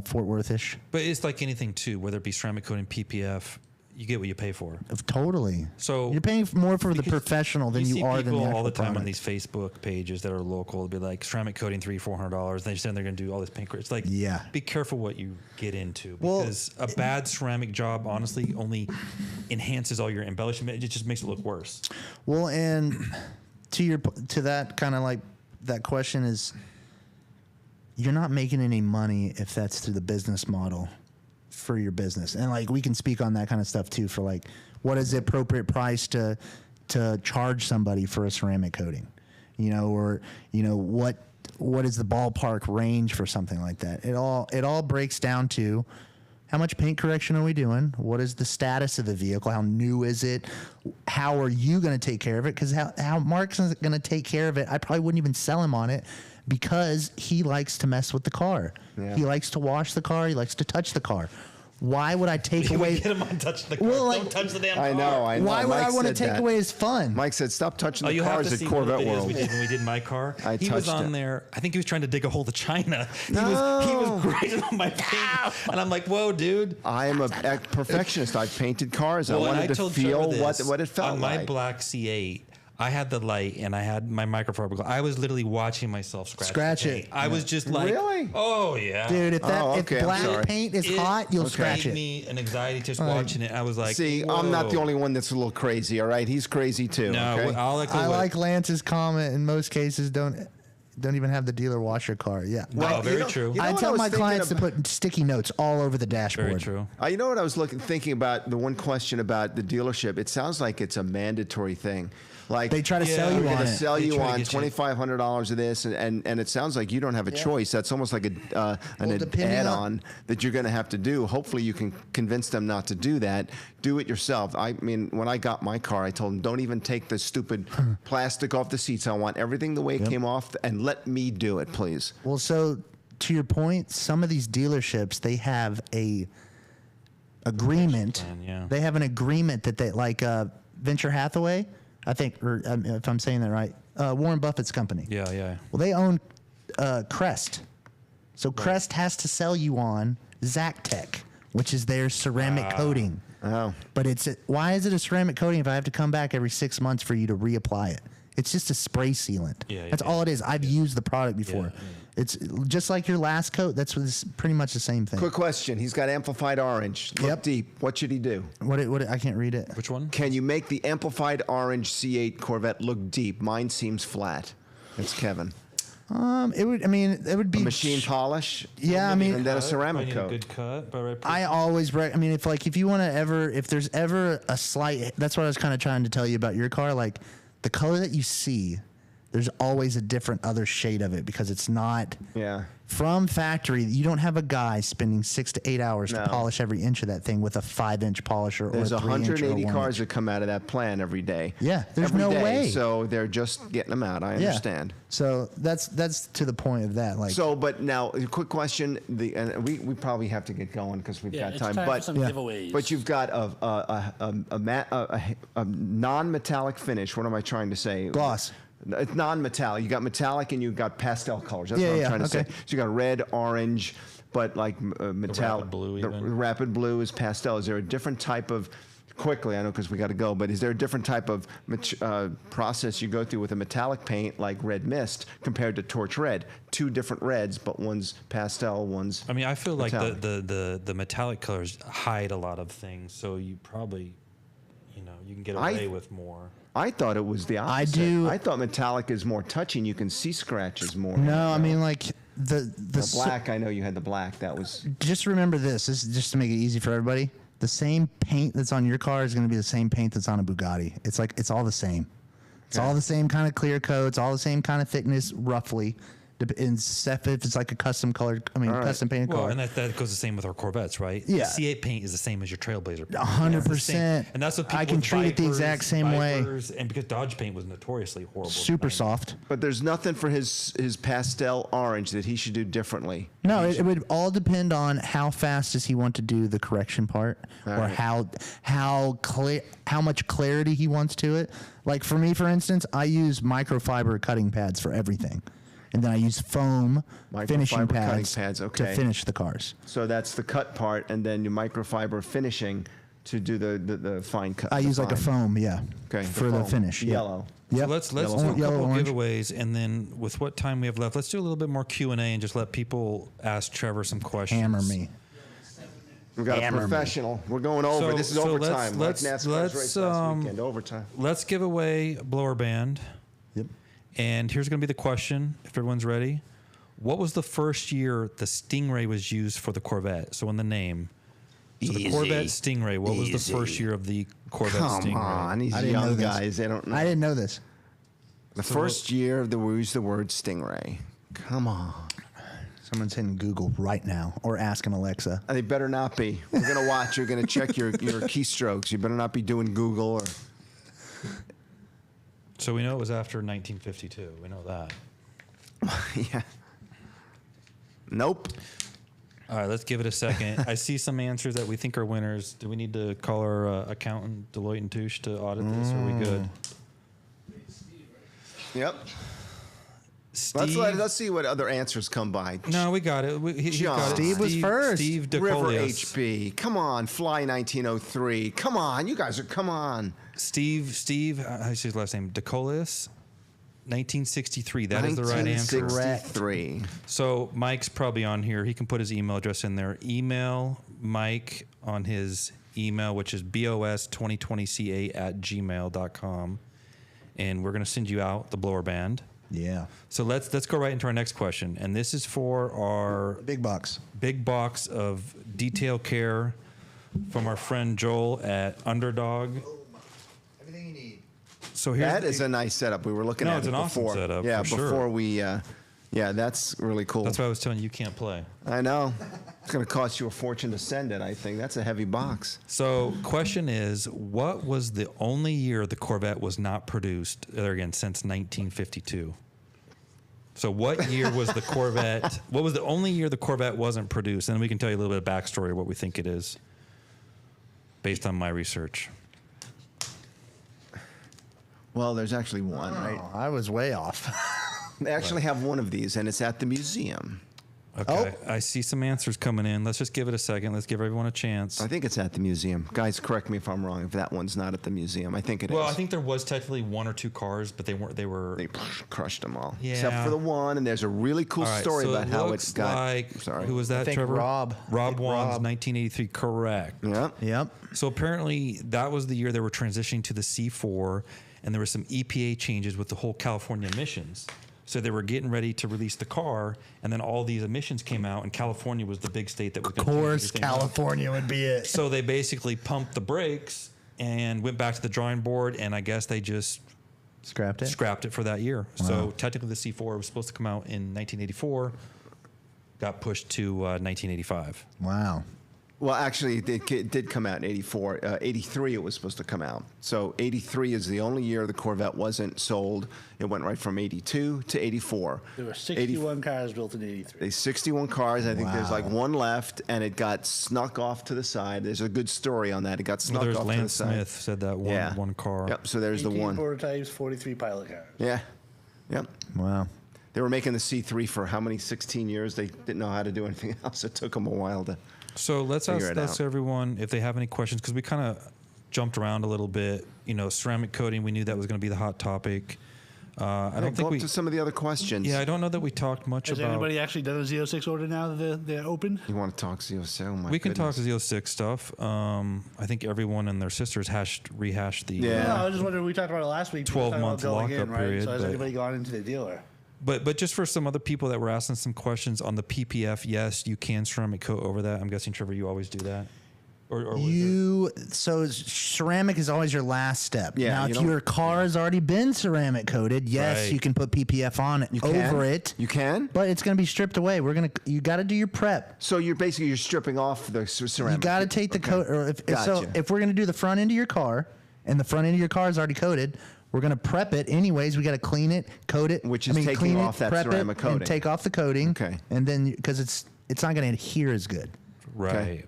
S3: Fort Worth-ish.
S2: But it's like anything too, whether it be ceramic coating, PPF, you get what you pay for.
S3: Totally.
S2: So
S3: you're paying more for the
S2: because
S3: professional than
S2: see
S3: you are than the
S2: people
S3: actual
S2: all the time on
S3: product.
S2: these Facebook pages that are local. It'll be like ceramic coating $300-$400. They say they're going to do all this paint. It's like,
S3: Yeah.
S2: be careful what you get into
S3: Well,
S2: because a bad ceramic job honestly only enhances all your embellishment. It just makes it look worse.
S3: Well, and to that kind of like that question is, you're not making any money if that's through the business model for your business. And like we can speak on that kind of stuff too for like what is the appropriate price to charge somebody for a ceramic coating, or what is the ballpark range for something like that. It all breaks down to how much paint correction are we doing? What is the status of the vehicle? How new is it? How are you going to take care of it? Because how Mark's going to take care of it, I probably wouldn't even sell him on it because he likes to mess with the car.
S1: Yeah.
S3: He likes to wash the car. He likes to touch the car. Why would I take away?
S2: Get him on touch the car.
S3: Well, like-
S2: Don't touch the damn car.
S1: I know.
S3: Why would
S1: Mike
S3: I want to
S1: said
S3: take
S1: that.
S3: away his fun?
S1: Mike said, "Stop touching
S2: Oh,
S1: the
S2: you have
S1: cars
S2: to
S1: at
S2: see one of the
S1: Corvette
S2: videos
S1: World."
S2: we did when we did my car.
S1: I
S2: He was
S1: touched
S2: on
S1: it.
S2: there. I think he was trying to dig a hole to China. He
S1: No.
S2: was grading on my paint, and I'm like, "Whoa, dude!"
S1: I am a perfectionist. I've painted cars.
S2: Well,
S1: I
S2: and
S1: wanted to
S2: told
S1: feel
S2: Trevor this,
S1: what it felt
S2: on my
S1: like.
S2: black C8. I had the light and I had my microfiber glove. I was literally watching myself scratch
S3: it.
S2: I was just like,
S1: Really?
S2: "Oh yeah,
S3: Dude, if
S1: Oh, okay,
S3: if
S1: I'm
S3: black
S1: sorry.
S3: paint is
S2: It
S3: hot, you'll scratch
S2: gave
S3: it.
S2: me an anxiety just
S3: Right.
S2: watching it. I was like,
S1: See, I'm not the
S2: "Whoa."
S1: only one that's a little crazy. All right, he's crazy too.
S2: No,
S1: okay?
S2: I'll echo
S3: I
S2: what-
S3: like Lance's comment. In most cases, don't even have the dealer wash your car. Yeah.
S2: No,
S1: you
S2: very
S1: know-
S2: true.
S1: you know
S3: I
S1: what
S3: tell
S1: was
S3: my
S1: thinking
S3: clients to
S1: about-
S3: put sticky notes all over the dashboard.
S2: Very true.
S1: You know what I was thinking about? The one question about the dealership. It sounds like it's a mandatory thing. Like
S3: They try to
S2: Yeah,
S3: sell
S2: we're
S3: you
S1: They're
S3: on
S1: going to
S3: it.
S1: sell
S2: They
S1: you
S2: try to
S1: on
S2: get you-
S1: $2,500 of this, and it sounds like you don't have a choice. That's almost like an
S3: depending
S1: add-on that you're going to have to do. Hopefully, you can convince them not to do that. Do it yourself. I mean, when I got my car, I told them, don't even take the stupid plastic off the seats. I want everything the way it came off, and let me do it, please.
S3: Well, so to your point, some of these dealerships they have a agreement.
S2: plan, yeah.
S3: They have an agreement that they like Venture Hathaway, I think, or if I'm saying that right, Warren Buffett's company.
S2: Yeah, yeah.
S3: Well, they own Crest, so Crest has to sell you on Zactec, which is their ceramic coating.
S1: Oh.
S3: But why is it a ceramic coating if I have to come back every 6 months for you to reapply it? It's just a spray sealant.
S2: Yeah,
S3: That's
S2: yeah.
S3: all it is. I've used the product before.
S2: Yeah.
S3: It's just like your last coat. That's pretty much the same thing.
S1: Quick question. He's got amplified orange. Look
S3: Yep.
S1: deep. What should he do?
S3: What I can't read it.
S2: Which one?
S1: Can you make the amplified orange C8 Corvette look deep? Mine seems flat. It's Kevin.
S3: It would be
S1: Machine polish?
S3: Yeah, I mean,
S1: and then a
S2: Cut,
S1: ceramic
S2: I need a
S1: coat.
S2: good cut, but right.
S3: I always if you want to if there's ever a slight, that's what I was kind of trying to tell you about your car. Like the color that you see, there's always a different other shade of it because it's not
S1: Yeah.
S3: from factory. You don't have a guy spending 6 to 8 hours
S1: No.
S3: to polish every inch of that thing with a 5-inch polisher
S1: There's
S3: or a 3-inch or
S1: 180
S3: a 1
S1: cars
S3: inch.
S1: that come out of that plant every day.
S3: Yeah, there's
S1: Every
S3: no
S1: day.
S3: way.
S1: So they're just getting them out. I
S3: Yeah.
S1: understand.
S3: So that's to the point of that. Like,
S1: So, but now, a quick question. And we probably have to get going because we've
S4: Yeah,
S1: got
S4: it's
S1: time.
S4: time
S1: But
S4: for some giveaways.
S1: But you've got a non-metallic finish. What am I trying to say?
S3: Gloss.
S1: It's non-metallic. You got metallic and you got pastel colors. That's
S3: Yeah,
S1: what I'm
S3: yeah,
S1: trying to say.
S3: okay.
S1: So you got red, orange, but like metallic.
S2: blue
S1: The
S2: even.
S1: rapid blue is pastel. Is there a different type of? Quickly, I know because we got to go. But is there a different type of process you go through with a metallic paint like red mist compared to torch red? Two different reds, but one's pastel, one's.
S2: I mean, I feel like
S1: metallic.
S2: the metallic colors hide a lot of things, so you probably, you can get away with more.
S1: I thought it was the opposite.
S3: do-
S1: I thought metallic is more touching. You can see scratches more.
S3: no, I mean like the
S1: black. I know you had the black. That was.
S3: Just remember this is just to make it easy for everybody. The same paint that's on your car is going to be the same paint that's on a Bugatti. It's like it's all the same. It's all the same kind of clear coat. It's all the same kind of thickness, roughly, If it's like a custom colored, custom painted
S2: Well,
S3: car.
S2: and that goes the same with our Corvettes, right?
S3: Yeah.
S2: The C8 paint is the same as your Trailblazer.
S3: 100%.
S2: And that's what people
S3: I can
S2: with
S3: treat it the exact same way.
S2: And because Dodge paint was notoriously horrible.
S3: Super soft.
S1: But there's nothing for his pastel orange that he should do differently.
S3: No, it would all depend on how fast does he want to do the correction part, or
S1: right.
S3: how much clarity he wants to it. Like for me, for instance, I use microfiber cutting pads for everything, and then I use foam finishing
S1: Microfiber cutting
S3: pads,
S1: pads,
S3: to
S1: okay.
S3: finish the cars.
S1: So that's the cut part, and then your microfiber finishing to do the fine cut.
S3: I use like a foam,
S1: Okay,
S3: for the
S1: foam.
S3: finish. Yeah.
S1: Yellow.
S3: Yep.
S2: So let's do a
S3: Yellow,
S2: couple
S3: orange.
S2: giveaways, and then with what time we have left, let's do a little bit more Q&A and just let people ask Trevor some questions.
S3: Hammer me.
S1: We've got
S3: Hammer
S1: a
S3: me.
S1: professional. We're going over.
S2: So-
S1: This is
S2: so
S1: overtime.
S2: let's-
S1: like NASCAR's
S2: let's,
S1: race last weekend. Overtime.
S2: Let's give away a blower band.
S3: Yep.
S2: And here's going to be the question, if everyone's ready. What was the first year the Stingray was used for the Corvette? So in the name. So the Corvette Stingray, what was the first year of the Corvette
S1: Come
S2: Stingray?
S1: on, these
S3: I didn't know
S1: young
S3: this.
S1: guys. They don't know.
S3: I didn't know this.
S1: The first year that we used the word stingray. Come on.
S3: Someone's hitting Google right now, or asking Alexa.
S1: They better not be. We're gonna watch. You're gonna check your keystrokes. You better not be doing Google or.
S2: So we know it was after 1952. We know that.
S1: Yeah. Nope.
S2: All right, let's give it a second. I see some answers that we think are winners. Do we need to call our accountant, Deloitte and Touche, to audit this? Or are we good?
S1: Yep.
S2: Steve,
S1: Let's see what other answers come by.
S2: no, we got it. He
S1: John.
S2: got it.
S3: Steve was first.
S2: Steve
S1: River
S2: DeColius.
S1: HB. Come on, Fly 1903. Come on, you guys are. Come on.
S2: Steve, I see his last name, DeColius. 1963. That is the right answer.
S1: 1963.
S2: So Mike's probably on here. He can put his email address in there. Email Mike on his email, which is bos2020ca@gmail.com. And we're going to send you out the blower band.
S3: Yeah.
S2: So let's go right into our next question. And this is for our
S3: Big box.
S2: big box of detail care from our friend Joel at Underdog.
S3: Everything you need.
S2: So here's
S1: That is a nice setup. We were looking
S2: No,
S1: at
S2: it's
S1: it
S2: an awesome
S1: before.
S2: setup,
S1: Yeah,
S2: for sure.
S1: before we. Yeah, that's really cool.
S2: that's why I was telling you can't play.
S1: I know. It's going to cost you a fortune to send it. I think that's a heavy box.
S2: So question is, what was the only year the Corvette was not produced, there again, since 1952? So what year was the Corvette, what was the only year the Corvette wasn't produced? And we can tell you a little bit of backstory of what we think it is based on my research.
S1: Well, there's actually one, right?
S3: Oh, I was way off.
S1: They actually have one of these, and it's at the museum.
S2: Okay, I see some answers coming in. Let's just give it a second. Let's give everyone a chance.
S1: I think it's at the museum. Guys, correct me if I'm wrong. If that one's not at the museum, I think it is.
S2: Well, I think there was technically one or two cars, but they weren't. They were.
S1: They crushed them all,
S2: Yeah.
S1: except for the one. And there's a really cool
S2: All right,
S1: story
S2: so
S1: about how
S2: looks
S1: it got.
S2: like,
S1: Sorry.
S2: who was that,
S3: think
S2: Trevor?
S3: Rob.
S2: Rob
S3: I think
S2: Wan's
S3: Rob.
S2: 1983. Correct.
S1: Yeah.
S3: Yep.
S2: So apparently that was the year they were transitioning to the C4, and there were some EPA changes with the whole California emissions. So they were getting ready to release the car, and then all these emissions came out, and California was the big state that was
S3: Of
S2: going to change
S3: course,
S2: everything up.
S3: California would be it.
S2: So they basically pumped the brakes and went back to the drawing board, and I guess they just
S3: Scrapped it.
S2: scrapped it for that year. So technically the C4 was supposed to come out in 1984, got pushed to 1985.
S3: Wow.
S1: Well, actually, it did come out in 84. 83, it was supposed to come out. So 83 is the only year the Corvette wasn't sold. It went right from 82 to 84.
S4: There were 61 cars built in 83.
S1: There's 61 cars. I think there's like
S3: Wow.
S1: one left, and it got snuck off to the side. There's a good story on that. It got snuck
S2: There's
S1: off
S2: Lance
S1: to the side.
S2: Smith said that one car.
S1: Yep. So there's the
S4: 18
S1: one.
S4: prototypes, 43 pilot cars.
S1: Yeah. Yep.
S3: Wow.
S1: They were making the C3 for how many? 16 years. They didn't know how to do anything else. It took them a while to.
S2: So let's
S1: Figure it
S2: ask
S1: out.
S2: everyone if they have any questions, because we kind of jumped around a little bit. You know, ceramic coating, we knew that was going to be the hot topic. I don't
S1: Go
S2: think
S1: up
S2: we.
S1: to some of the other questions.
S2: Yeah, I don't know that we talked much
S4: Has
S2: about.
S4: anybody actually done a Z06 order now that they're open?
S1: You want to talk CO? Oh my
S2: We can talk
S1: goodness.
S2: Z06 stuff. I think everyone and their sisters rehashed the.
S1: Yeah.
S4: No, I was just wondering. We talked about it last week.
S2: 12-month
S4: going
S2: lockup
S4: right?
S2: period,
S4: So has
S2: but-
S4: anybody gone into the dealer?
S2: But just for some other people that were asking some questions on the PPF, yes, you can ceramic coat over that. I'm guessing, Trevor, you always do that. Or was it-
S3: So ceramic is always your last step.
S1: Yeah,
S3: Now,
S1: you
S3: if
S1: don't-
S3: your car has already been ceramic coated, yes,
S2: Right.
S3: you can put PPF on it over it.
S1: You can.
S3: But it's going to be stripped away. You got to do your prep.
S1: So you're stripping off the ceramic.
S3: You got to take the coat. Or
S1: Gotcha.
S3: if we're going to do the front end of your car, and the front end of your car is already coated, we're going to prep it anyways. We got to clean it, coat it,
S1: Which is taking
S3: clean
S1: off that
S3: prep
S1: ceramic
S3: and
S1: coating.
S3: take off the coating.
S1: Okay.
S3: And then because it's not going to adhere as good.
S2: Right.
S1: Okay.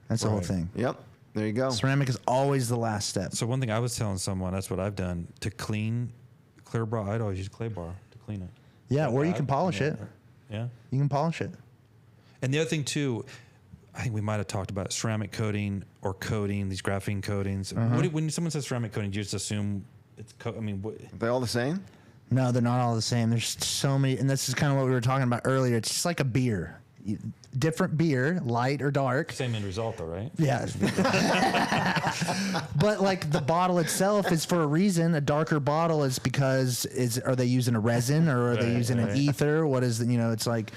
S3: That's the whole
S2: Right.
S3: thing.
S1: Yep. There you go.
S3: Ceramic is always the last step.
S2: So one thing I was telling someone, that's what I've done to clean clear bar. I'd always use clay bar to clean it.
S3: Yeah, or you can
S2: I've-
S3: polish
S2: yeah.
S3: it.
S2: Yeah.
S3: You can polish it.
S2: And the other thing too, I think we might have talked about ceramic coating or coating, these graphene coatings. When someone says ceramic coating, do you just assume it's I mean, what,
S1: Are they all the same?
S3: No, they're not all the same. There's so many, and this is kind of what we were talking about earlier. It's just like a beer. Different beer, light or dark.
S2: same end result though, right?
S3: Yeah. But like the bottle itself is for a reason. A darker bottle is because are they using a resin or are they
S2: Right,
S3: using
S2: right.
S3: an ether? What is it's like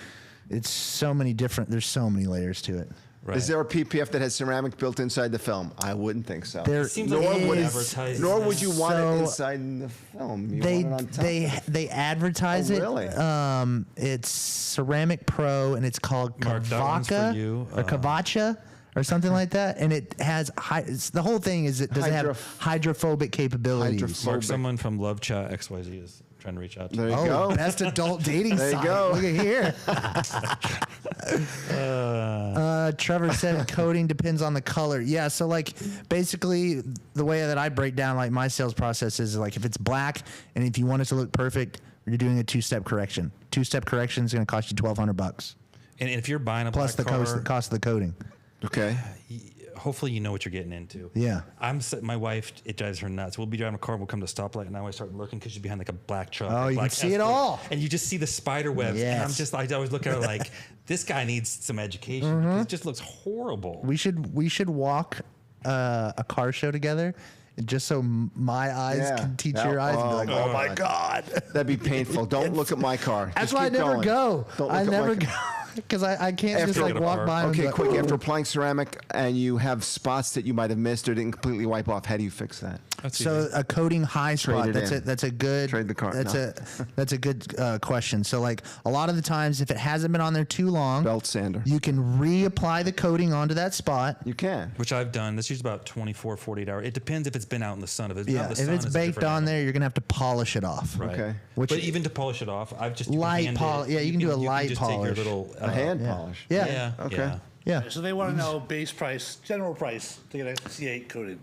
S3: it's so many different. There's so many layers to it.
S2: Right.
S1: Is there a PPF that has ceramic built inside the film? I wouldn't think so.
S3: There
S2: It seems like
S3: is-
S2: would
S3: is-
S2: advertise
S1: Nor
S2: that.
S1: would you want
S3: So
S1: it inside the film. You
S3: They
S1: want it on top.
S3: they advertise
S1: Oh,
S3: it.
S1: really?
S3: It's Ceramic Pro and it's called
S2: Mark, that one's for
S3: Kavacha
S2: you.
S3: or Kavacha or something like that. And it has the whole thing is it does it have hydrophobic capabilities.
S2: Mark,
S1: Phobic.
S2: someone from Love Chat XYZ is trying to reach out to
S1: There
S2: you.
S1: you
S3: Oh,
S1: go.
S3: best adult dating
S1: There you
S3: site.
S1: go.
S3: Look at here. Trevor said coating depends on the color. Yeah, so like basically the way that I break down like my sales process is like if it's black and if you want it to look perfect, you're doing a two-step correction. Two-step correction is going to cost you $1,200
S2: And if you're buying a
S3: plus the
S2: black car,
S3: cost of the coating.
S1: Okay.
S2: hopefully you know what you're getting into.
S3: Yeah.
S2: My wife, it drives her nuts. We'll be driving a car, we'll come to a stoplight, and I always start looking because she's behind like a black truck.
S3: Oh,
S2: a
S3: you
S2: black
S3: can see it
S2: Escort,
S3: all.
S2: and you just see the spider webs. And I'm
S3: Yes.
S2: just, I always look at her like, this guy needs some education. Because it just looks horrible.
S3: We should walk a car show together, just so my eyes
S1: Yeah.
S3: can teach
S1: Yeah.
S3: your eyes and be like,
S1: Oh,
S3: oh my
S1: God.
S3: God.
S1: That'd be painful. Don't look at my car.
S3: That's
S1: Just
S3: why I
S1: keep
S3: never
S1: going.
S3: go.
S1: Don't look
S3: I
S1: at my
S3: never
S1: car.
S3: go because I can't just
S1: After-
S3: like walk by.
S1: Okay,
S3: and be
S1: quick.
S3: like,
S1: After
S3: "Oh."
S1: applying ceramic and you have spots that you might have missed or didn't completely wipe off, how do you fix that?
S2: That's
S3: So
S2: easy.
S3: a coating high spot.
S1: it
S3: That's
S1: in.
S3: a that's a good.
S1: Trade the car.
S3: That's
S1: No.
S3: that's a good question. So like a lot of the times, if it hasn't been on there too long,
S1: Belt sander.
S3: you can reapply the coating onto that spot.
S1: You can.
S2: which I've done. This usually about 24, 48 hours. It depends if it's been out in the sun. If it's been out
S3: Yeah,
S2: in the
S3: if
S2: sun,
S3: it's
S2: a
S3: baked
S2: different
S3: on
S2: animal.
S3: there, you're gonna have to polish it off.
S2: Right.
S1: Okay.
S3: Which-
S2: but even to polish it off, I've just you can
S3: Light
S2: hand
S3: pol-
S2: it.
S3: yeah, you can do a
S2: you
S3: light
S2: just
S3: polish.
S2: Take your little
S1: A hand
S3: yeah.
S1: polish.
S3: Yeah.
S2: Yeah.
S1: Okay.
S2: Yeah.
S3: Yeah.
S4: So they want to know base price, general price to get a C8 coated.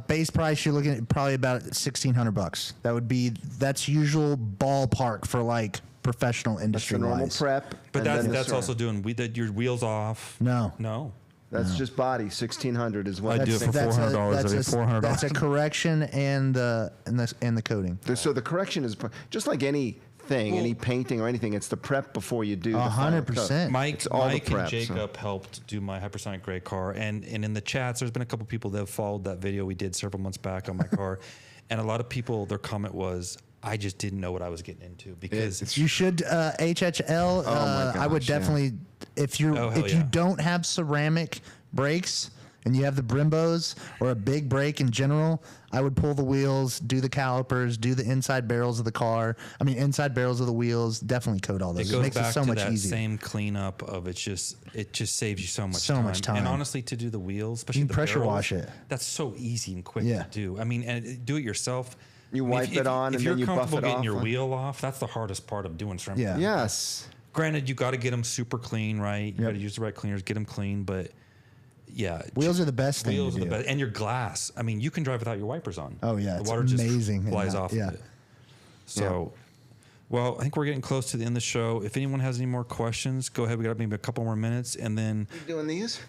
S3: Base price, you're looking at probably about $1,600. That's usual ballpark for like professional
S1: That's
S3: industry
S1: the normal
S3: wise.
S1: prep.
S2: But
S1: and then the
S2: that's also
S1: ceramic.
S2: doing your wheels off.
S3: No.
S2: No.
S1: That's just body. 1,600 is what
S2: I do it for
S3: That's a-
S2: $400.
S3: that's
S2: I
S3: a-
S2: get $400.
S3: That's a correction and the coating.
S1: So the correction is just like anything, any painting or anything. It's the prep before you do. the final coat.
S3: 100%.
S2: Mike,
S1: all the
S2: Mike
S1: prep,
S2: and
S1: so-
S2: Jacob helped do my hypersonic gray car, and in the chats, there's been a couple people that have followed that video we did several months back on my car, and a lot of people, their comment was, "I just didn't know what I was getting into because
S3: You should HHL.
S1: my
S3: I would
S1: gosh, yeah.
S3: definitely if you
S2: Oh, hell
S3: if you
S2: yeah.
S3: don't have ceramic brakes and you have the Brimbos or a big brake in general, I would pull the wheels, do the calipers, do the inside barrels of the car. I mean inside barrels of the wheels. Definitely coat all
S2: it
S3: those. It,
S2: goes
S3: makes
S2: back
S3: it so
S2: to
S3: much
S2: that
S3: easier.
S2: same cleanup of it just saves you so much
S3: So
S2: time.
S3: much time.
S2: And honestly, to do the wheels, especially
S3: You
S2: the
S3: can pressure
S2: barrels,
S3: wash it.
S2: That's so easy and quick
S3: Yeah.
S2: to do. I mean, and do it yourself.
S1: You
S2: I mean,
S1: wipe it on
S2: if
S1: and
S2: you're
S1: then you buff
S2: comfortable
S1: it
S2: getting
S1: off
S2: your
S1: on-
S2: wheel off, that's the hardest part of doing ceramic.
S3: Yeah.
S1: Yes.
S2: Granted, you got to get them super clean, right? You
S3: Yep.
S2: got to use the right cleaners, get them clean. But yeah,
S3: Wheels are the best thing
S2: Wheels
S3: to
S2: are the
S3: do.
S2: best, and your glass. I mean, you can drive without your wipers on.
S3: Oh, yeah,
S2: the
S3: it's
S2: water just
S3: amazing.
S2: flies
S3: Yeah,
S2: off
S3: yeah.
S2: of it. So, well, I think we're getting close to the end of the show. If anyone has any more questions, go ahead. We got maybe a couple more minutes, and then.
S1: You doing these?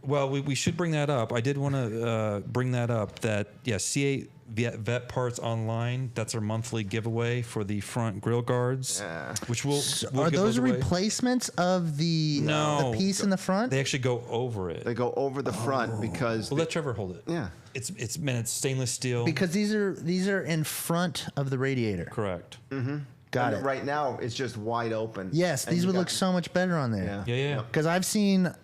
S2: Well, we should bring that up. I did want to bring that up. That C8 Vet Parts Online. That's our monthly giveaway for the front grill guards,
S1: Yeah.
S2: which we'll
S3: Are
S2: give
S3: those
S2: away.
S3: replacements of the
S2: No.
S3: the piece in the front?
S2: They actually go over it.
S1: They go over the front because
S2: We'll let Trevor hold it.
S1: yeah.
S2: It's stainless steel.
S3: Because these are in front of the radiator.
S2: Correct.
S3: Got
S1: And
S3: it.
S1: Right now it's just wide open.
S3: Yes,
S1: And
S3: these
S1: you
S3: would
S1: got-
S3: look so much better on there.
S1: Yeah.
S2: Yeah, yeah.
S3: Because I've seen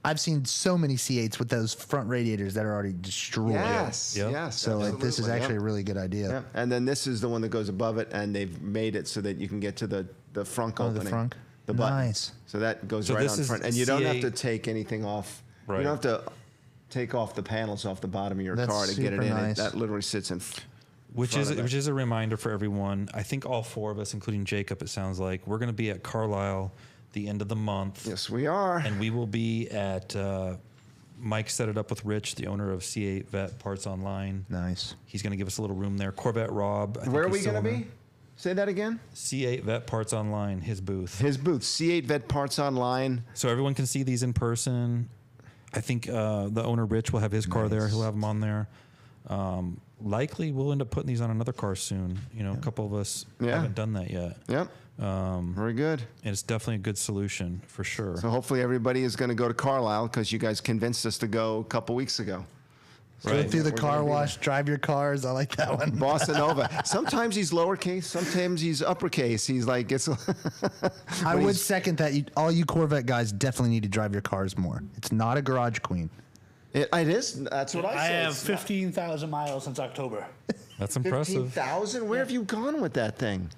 S3: I've seen so many C8s with those front radiators that are already destroyed.
S1: Yes,
S2: Yep.
S1: yes.
S3: So like this is
S1: absolutely,
S3: actually
S1: yep.
S3: a really good idea.
S1: Yeah. And then this is the one that goes above it, and they've made it so that you can get to the frunk
S3: Oh,
S1: opening.
S3: the frunk.
S1: The button.
S3: Nice.
S1: So that goes
S2: So
S1: right
S2: this
S1: on
S2: is
S1: front. And you don't have
S2: C8
S1: to take anything off.
S2: Right.
S1: You don't have to take off the panels off the bottom of your
S3: That's
S1: car to get it
S3: super
S1: in.
S3: nice.
S1: That literally sits in
S2: Which
S1: front
S2: is
S1: of it.
S2: which is a reminder for everyone. I think all four of us, including Jacob, it sounds like, we're going to be at Carlisle the end of the month.
S1: Yes, we are.
S2: And we will be at Mike set it up with Rich, the owner of C8 Vet Parts Online.
S3: Nice.
S2: He's going to give us a little room there. Corvette Rob. I think
S1: Where are
S2: he's
S1: we
S2: still
S1: going to
S2: in
S1: be? Say that again.
S2: there. C8 Vet Parts Online, his booth.
S1: His booth, C8 Vet Parts Online.
S2: So everyone can see these in person. I think the owner, Rich, will have his car there. He'll have them on there. Likely, we'll end up putting these on another car soon. You know, a couple of us
S1: Yeah.
S2: haven't done that yet.
S1: Yep. Very good.
S2: And it's definitely a good solution for sure.
S1: So hopefully everybody is going to go to Carlisle because you guys convinced us to go a couple weeks ago.
S3: Go
S2: Right.
S3: through the
S1: We're
S3: car
S1: gonna be
S3: wash, drive your cars. I like that one.
S1: Bossa Nova. Sometimes he's lowercase, sometimes he's uppercase. He's like, it's.
S3: I would second that. All you Corvette guys definitely need to drive your cars more. It's not a garage queen.
S1: It is. That's what I
S4: I
S1: said.
S4: have 15,000 miles since October.
S2: That's impressive.
S1: 15,000? Where have you gone with that thing?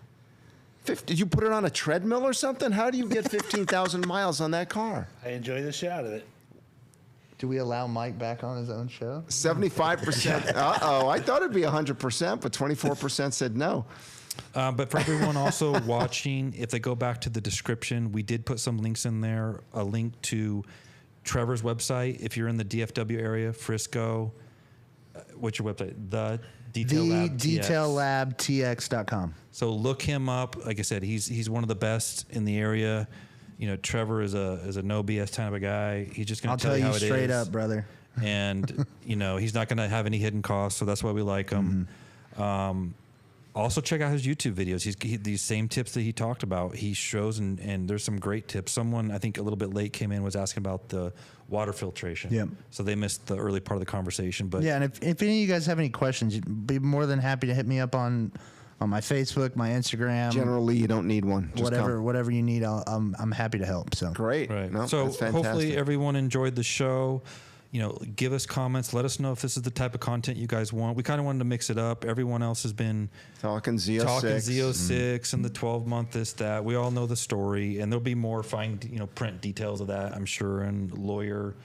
S1: Did you put it on a treadmill or something? How do you get 15,000 miles on that car?
S4: I enjoy the shit out of it.
S3: Do we allow Mike back on his own show?
S1: 75%. Uh-oh. I thought it'd be 100%, but 24% said no.
S2: But for everyone also watching, if they go back to the description, we did put some links in there. A link to Trevor's website. If you're in the DFW area, Frisco, what's your website? The Detail Lab TX.
S3: TheDetailLabTX.com.
S2: So look him up. Like I said, he's one of the best in the area. You know, Trevor is a no BS kind of a guy. He's just going
S3: I'll
S2: to tell
S3: tell
S2: you
S3: you
S2: how it
S3: straight
S2: is.
S3: up, brother.
S2: And you know, he's not going to have any hidden costs, so that's why we like him. Also, check out his YouTube videos. These same tips that he talked about. He shows, and there's some great tips. Someone, I think, a little bit late came in, was asking about the water filtration.
S3: Yep.
S2: So they missed the early part of the conversation. But
S3: Yeah, and if any of you guys have any questions, you'd be more than happy to hit me up on my Facebook, my Instagram,
S1: Generally, you don't need one. Just
S3: whatever you need. I'm happy to help. So
S1: Great.
S2: right.
S1: No,
S2: So
S1: that's fantastic.
S2: hopefully everyone enjoyed the show. You know, give us comments. Let us know if this is the type of content you guys want. We kind of wanted to mix it up. Everyone else has been
S1: Talking Z06.
S2: talking Z06 and the 12-month this, that. We all know the story, and there'll be more fine, print details of that, I'm sure, and lawyer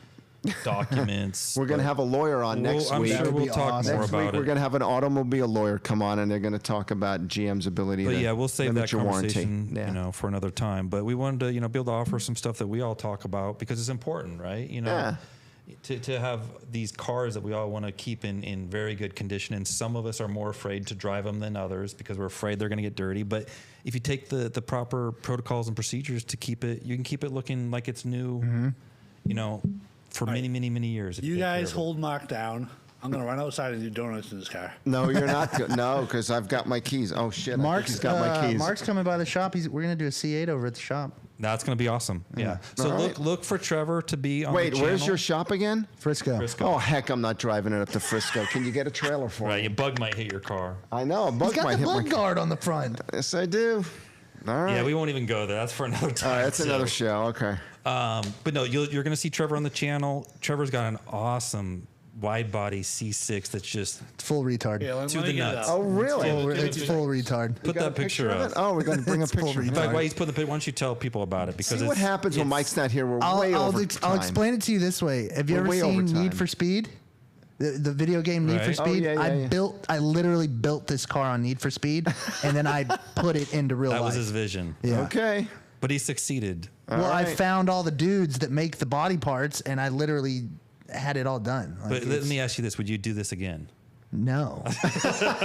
S2: documents.
S1: We're going to have a lawyer on next
S2: I'm
S1: week.
S2: sure
S3: That would
S2: we'll
S3: be
S2: talk
S3: awesome.
S2: more
S1: Next week,
S2: about
S1: we're
S2: it.
S1: going to have an automobile lawyer come on, and they're going to talk about GM's ability
S2: But
S1: to
S2: yeah, we'll save that
S1: limit your
S2: conversation,
S1: warranty. Yeah.
S2: for another time. But we wanted to, be able to offer some stuff that we all talk about because it's important, right?
S1: Yeah.
S2: To have these cars that we all want to keep in very good condition, and some of us are more afraid to drive them than others because we're afraid they're going to get dirty. But if you take the proper protocols and procedures to keep it, you can keep it looking like it's new, for many, many, many years. if
S4: You
S2: take care
S4: guys
S2: of it.
S4: hold Mark down. I'm going to run outside and do donuts in this car.
S1: No, you're not. No, because I've got my keys. Oh, shit. I think
S3: Mark's
S1: he's got my keys.
S3: Mark's coming by the shop. We're gonna do a C8 over at the shop.
S2: That's going to be awesome. Yeah. So
S1: All right.
S2: look for Trevor to be on
S1: Wait,
S2: the
S1: where's
S2: channel.
S1: your shop again?
S3: Frisco.
S2: Frisco.
S1: Oh, heck, I'm not driving it up to Frisco. Can you get a trailer for
S2: Right,
S1: me?
S2: a bug might hit your car.
S1: I know. A bug
S3: He's got
S1: might
S3: the
S1: hit my
S3: blood guard on the front.
S1: Yes, I do. All right.
S2: Yeah, we won't even go there. That's for another time.
S1: All right, that's
S2: So,
S1: another show. Okay.
S2: But no, you're going to see Trevor on the channel. Trevor's got an awesome wide body C6 that's just
S3: It's full retard.
S4: Yeah, let
S2: To
S4: me
S2: the
S4: get it
S2: nuts.
S4: up.
S1: Oh, really?
S3: It's full retard.
S2: put
S1: Got a
S2: that picture
S1: of
S2: up.
S1: it? Oh, we're going to bring a
S3: It's full
S1: picture.
S2: In
S3: retard.
S2: fact, while he's putting the picture, why don't you tell people about it? Because
S1: See what happens when Mike's not here. We're way over time.
S3: I'll explain it to you this way. Have you
S1: We're
S3: ever
S1: way
S3: seen
S1: over time.
S3: Need for Speed? The video game Need for
S2: Right.
S1: Oh,
S3: Speed.
S1: yeah, yeah.
S3: I literally built this car on Need for Speed, and then I put it into real
S2: That
S3: life.
S2: was his vision.
S3: Yeah.
S1: Okay.
S2: But he succeeded.
S3: Well, I
S1: right.
S3: found all the dudes that make the body parts, and I literally had it all done. Like,
S2: But let
S3: it's-
S2: me ask you this: would you do this again?
S3: no.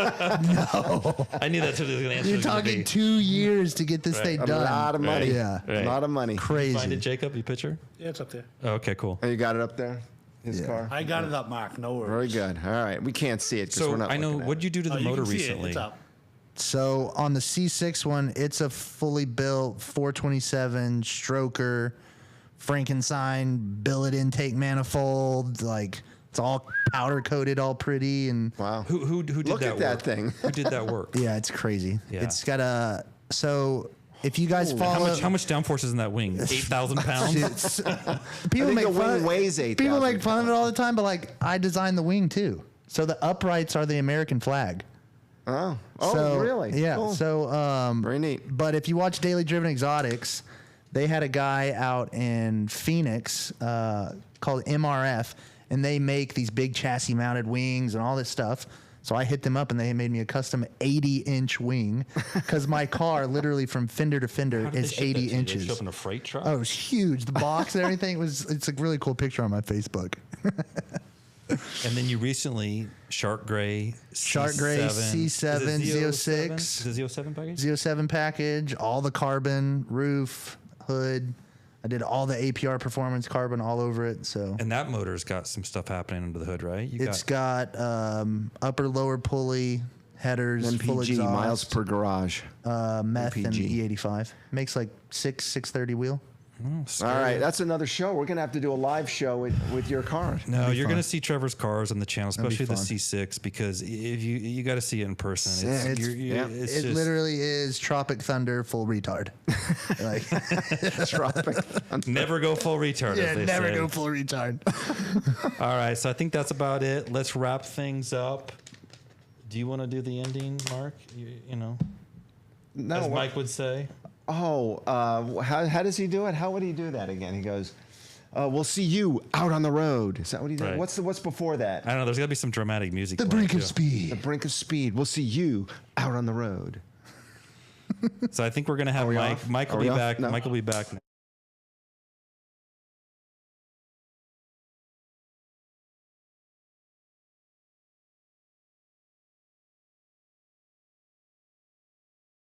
S2: I knew that's what the answer
S3: You're
S2: was going to
S3: talking
S2: be.
S3: 2 years to get this thing
S1: A
S3: done.
S1: lot of money.
S2: Right.
S3: Yeah.
S1: A lot of money.
S3: Crazy.
S2: Find it, Jacob. You picture?
S4: Yeah, it's up there.
S2: Oh, okay, cool.
S1: Oh, you got it up there? His
S3: Yeah.
S1: car?
S4: I got it up, Mark. No worries.
S1: Very good. All right. We can't see it because
S2: So
S1: we're not
S2: I know.
S1: looking at
S2: What did you do to the
S4: Oh, you
S2: motor
S4: can see
S2: recently?
S4: It. It's up.
S3: So on the C6 one, it's a fully built 427 stroker, Frankenstein billet intake manifold. Like it's all powder coated, all pretty, and
S1: Wow.
S2: Who did
S1: Look
S2: that
S1: at that
S2: work?
S1: thing.
S2: Who did that work?
S3: yeah, it's crazy.
S2: Yeah.
S3: It's got a so if you guys follow,
S2: How much downforce is in that wing? 8,000 pounds.
S3: people
S1: I think
S3: make
S1: the
S3: fun.
S1: wing weighs 8,000
S3: People make fun of it all the time, but like I designed the wing too. So the uprights are the American flag.
S1: Oh,
S3: So,
S1: really?
S3: Yeah.
S1: Cool.
S3: So
S1: Very neat.
S3: But if you watch Daily Driven Exotics, they had a guy out in Phoenix called MRF, and they make these big chassis mounted wings and all this stuff. So I hit them up and they made me a custom 80-inch wing because my car, literally from fender to fender,
S2: How did they
S3: is
S2: ship that
S3: 80
S2: to you? They
S3: inches.
S2: show up in a freight truck.
S3: Oh, it was huge. The box and everything it's a really cool picture on my Facebook.
S2: And then you recently Shark Gray
S3: C7, Z06.
S2: Is it Z07 package?
S3: Z07 package, all the carbon, roof, hood. I did all the APR performance carbon all over it. So
S2: And that motor's got some stuff happening under the hood, right?
S3: it's got upper lower pulley, headers, full
S1: MPG,
S3: exhaust,
S1: miles per garage.
S3: meth and
S1: MPG.
S3: E85. Makes like 630 wheel.
S1: All right, that's another show. We're going to have to do a live show with your car.
S2: No, you're
S3: fun.
S2: going to see Trevor's cars on the channel,
S3: That'd be
S2: especially the
S3: fun.
S2: C6, because if you got to see it in person.
S1: Sick.
S2: It's
S3: It
S2: just,
S3: literally is Tropic Thunder full retard. Like,
S1: Tropic.
S2: never go full retard.
S3: yeah,
S2: as they
S3: never
S2: say.
S3: go full retard.
S2: All right, so I think that's about it. Let's wrap things up. Do you want to do the ending, Mark? You know,
S1: No,
S2: as
S1: what-
S2: Mike would say.
S1: how does he do it? How would he do that again? He goes, "We'll see you out on the road." Is that what he did?
S2: Right.
S1: What's before that?
S2: I don't know. There's got to be some dramatic music.
S3: The
S2: playing,
S3: brink of
S2: too.
S3: speed.
S1: The brink of speed. We'll see you out on the road.
S2: So I think we're going to have
S1: we
S2: Mike.
S1: off?
S2: Mike will
S1: Are
S2: be
S1: we off?
S2: back.
S1: No.
S2: Mike will be back.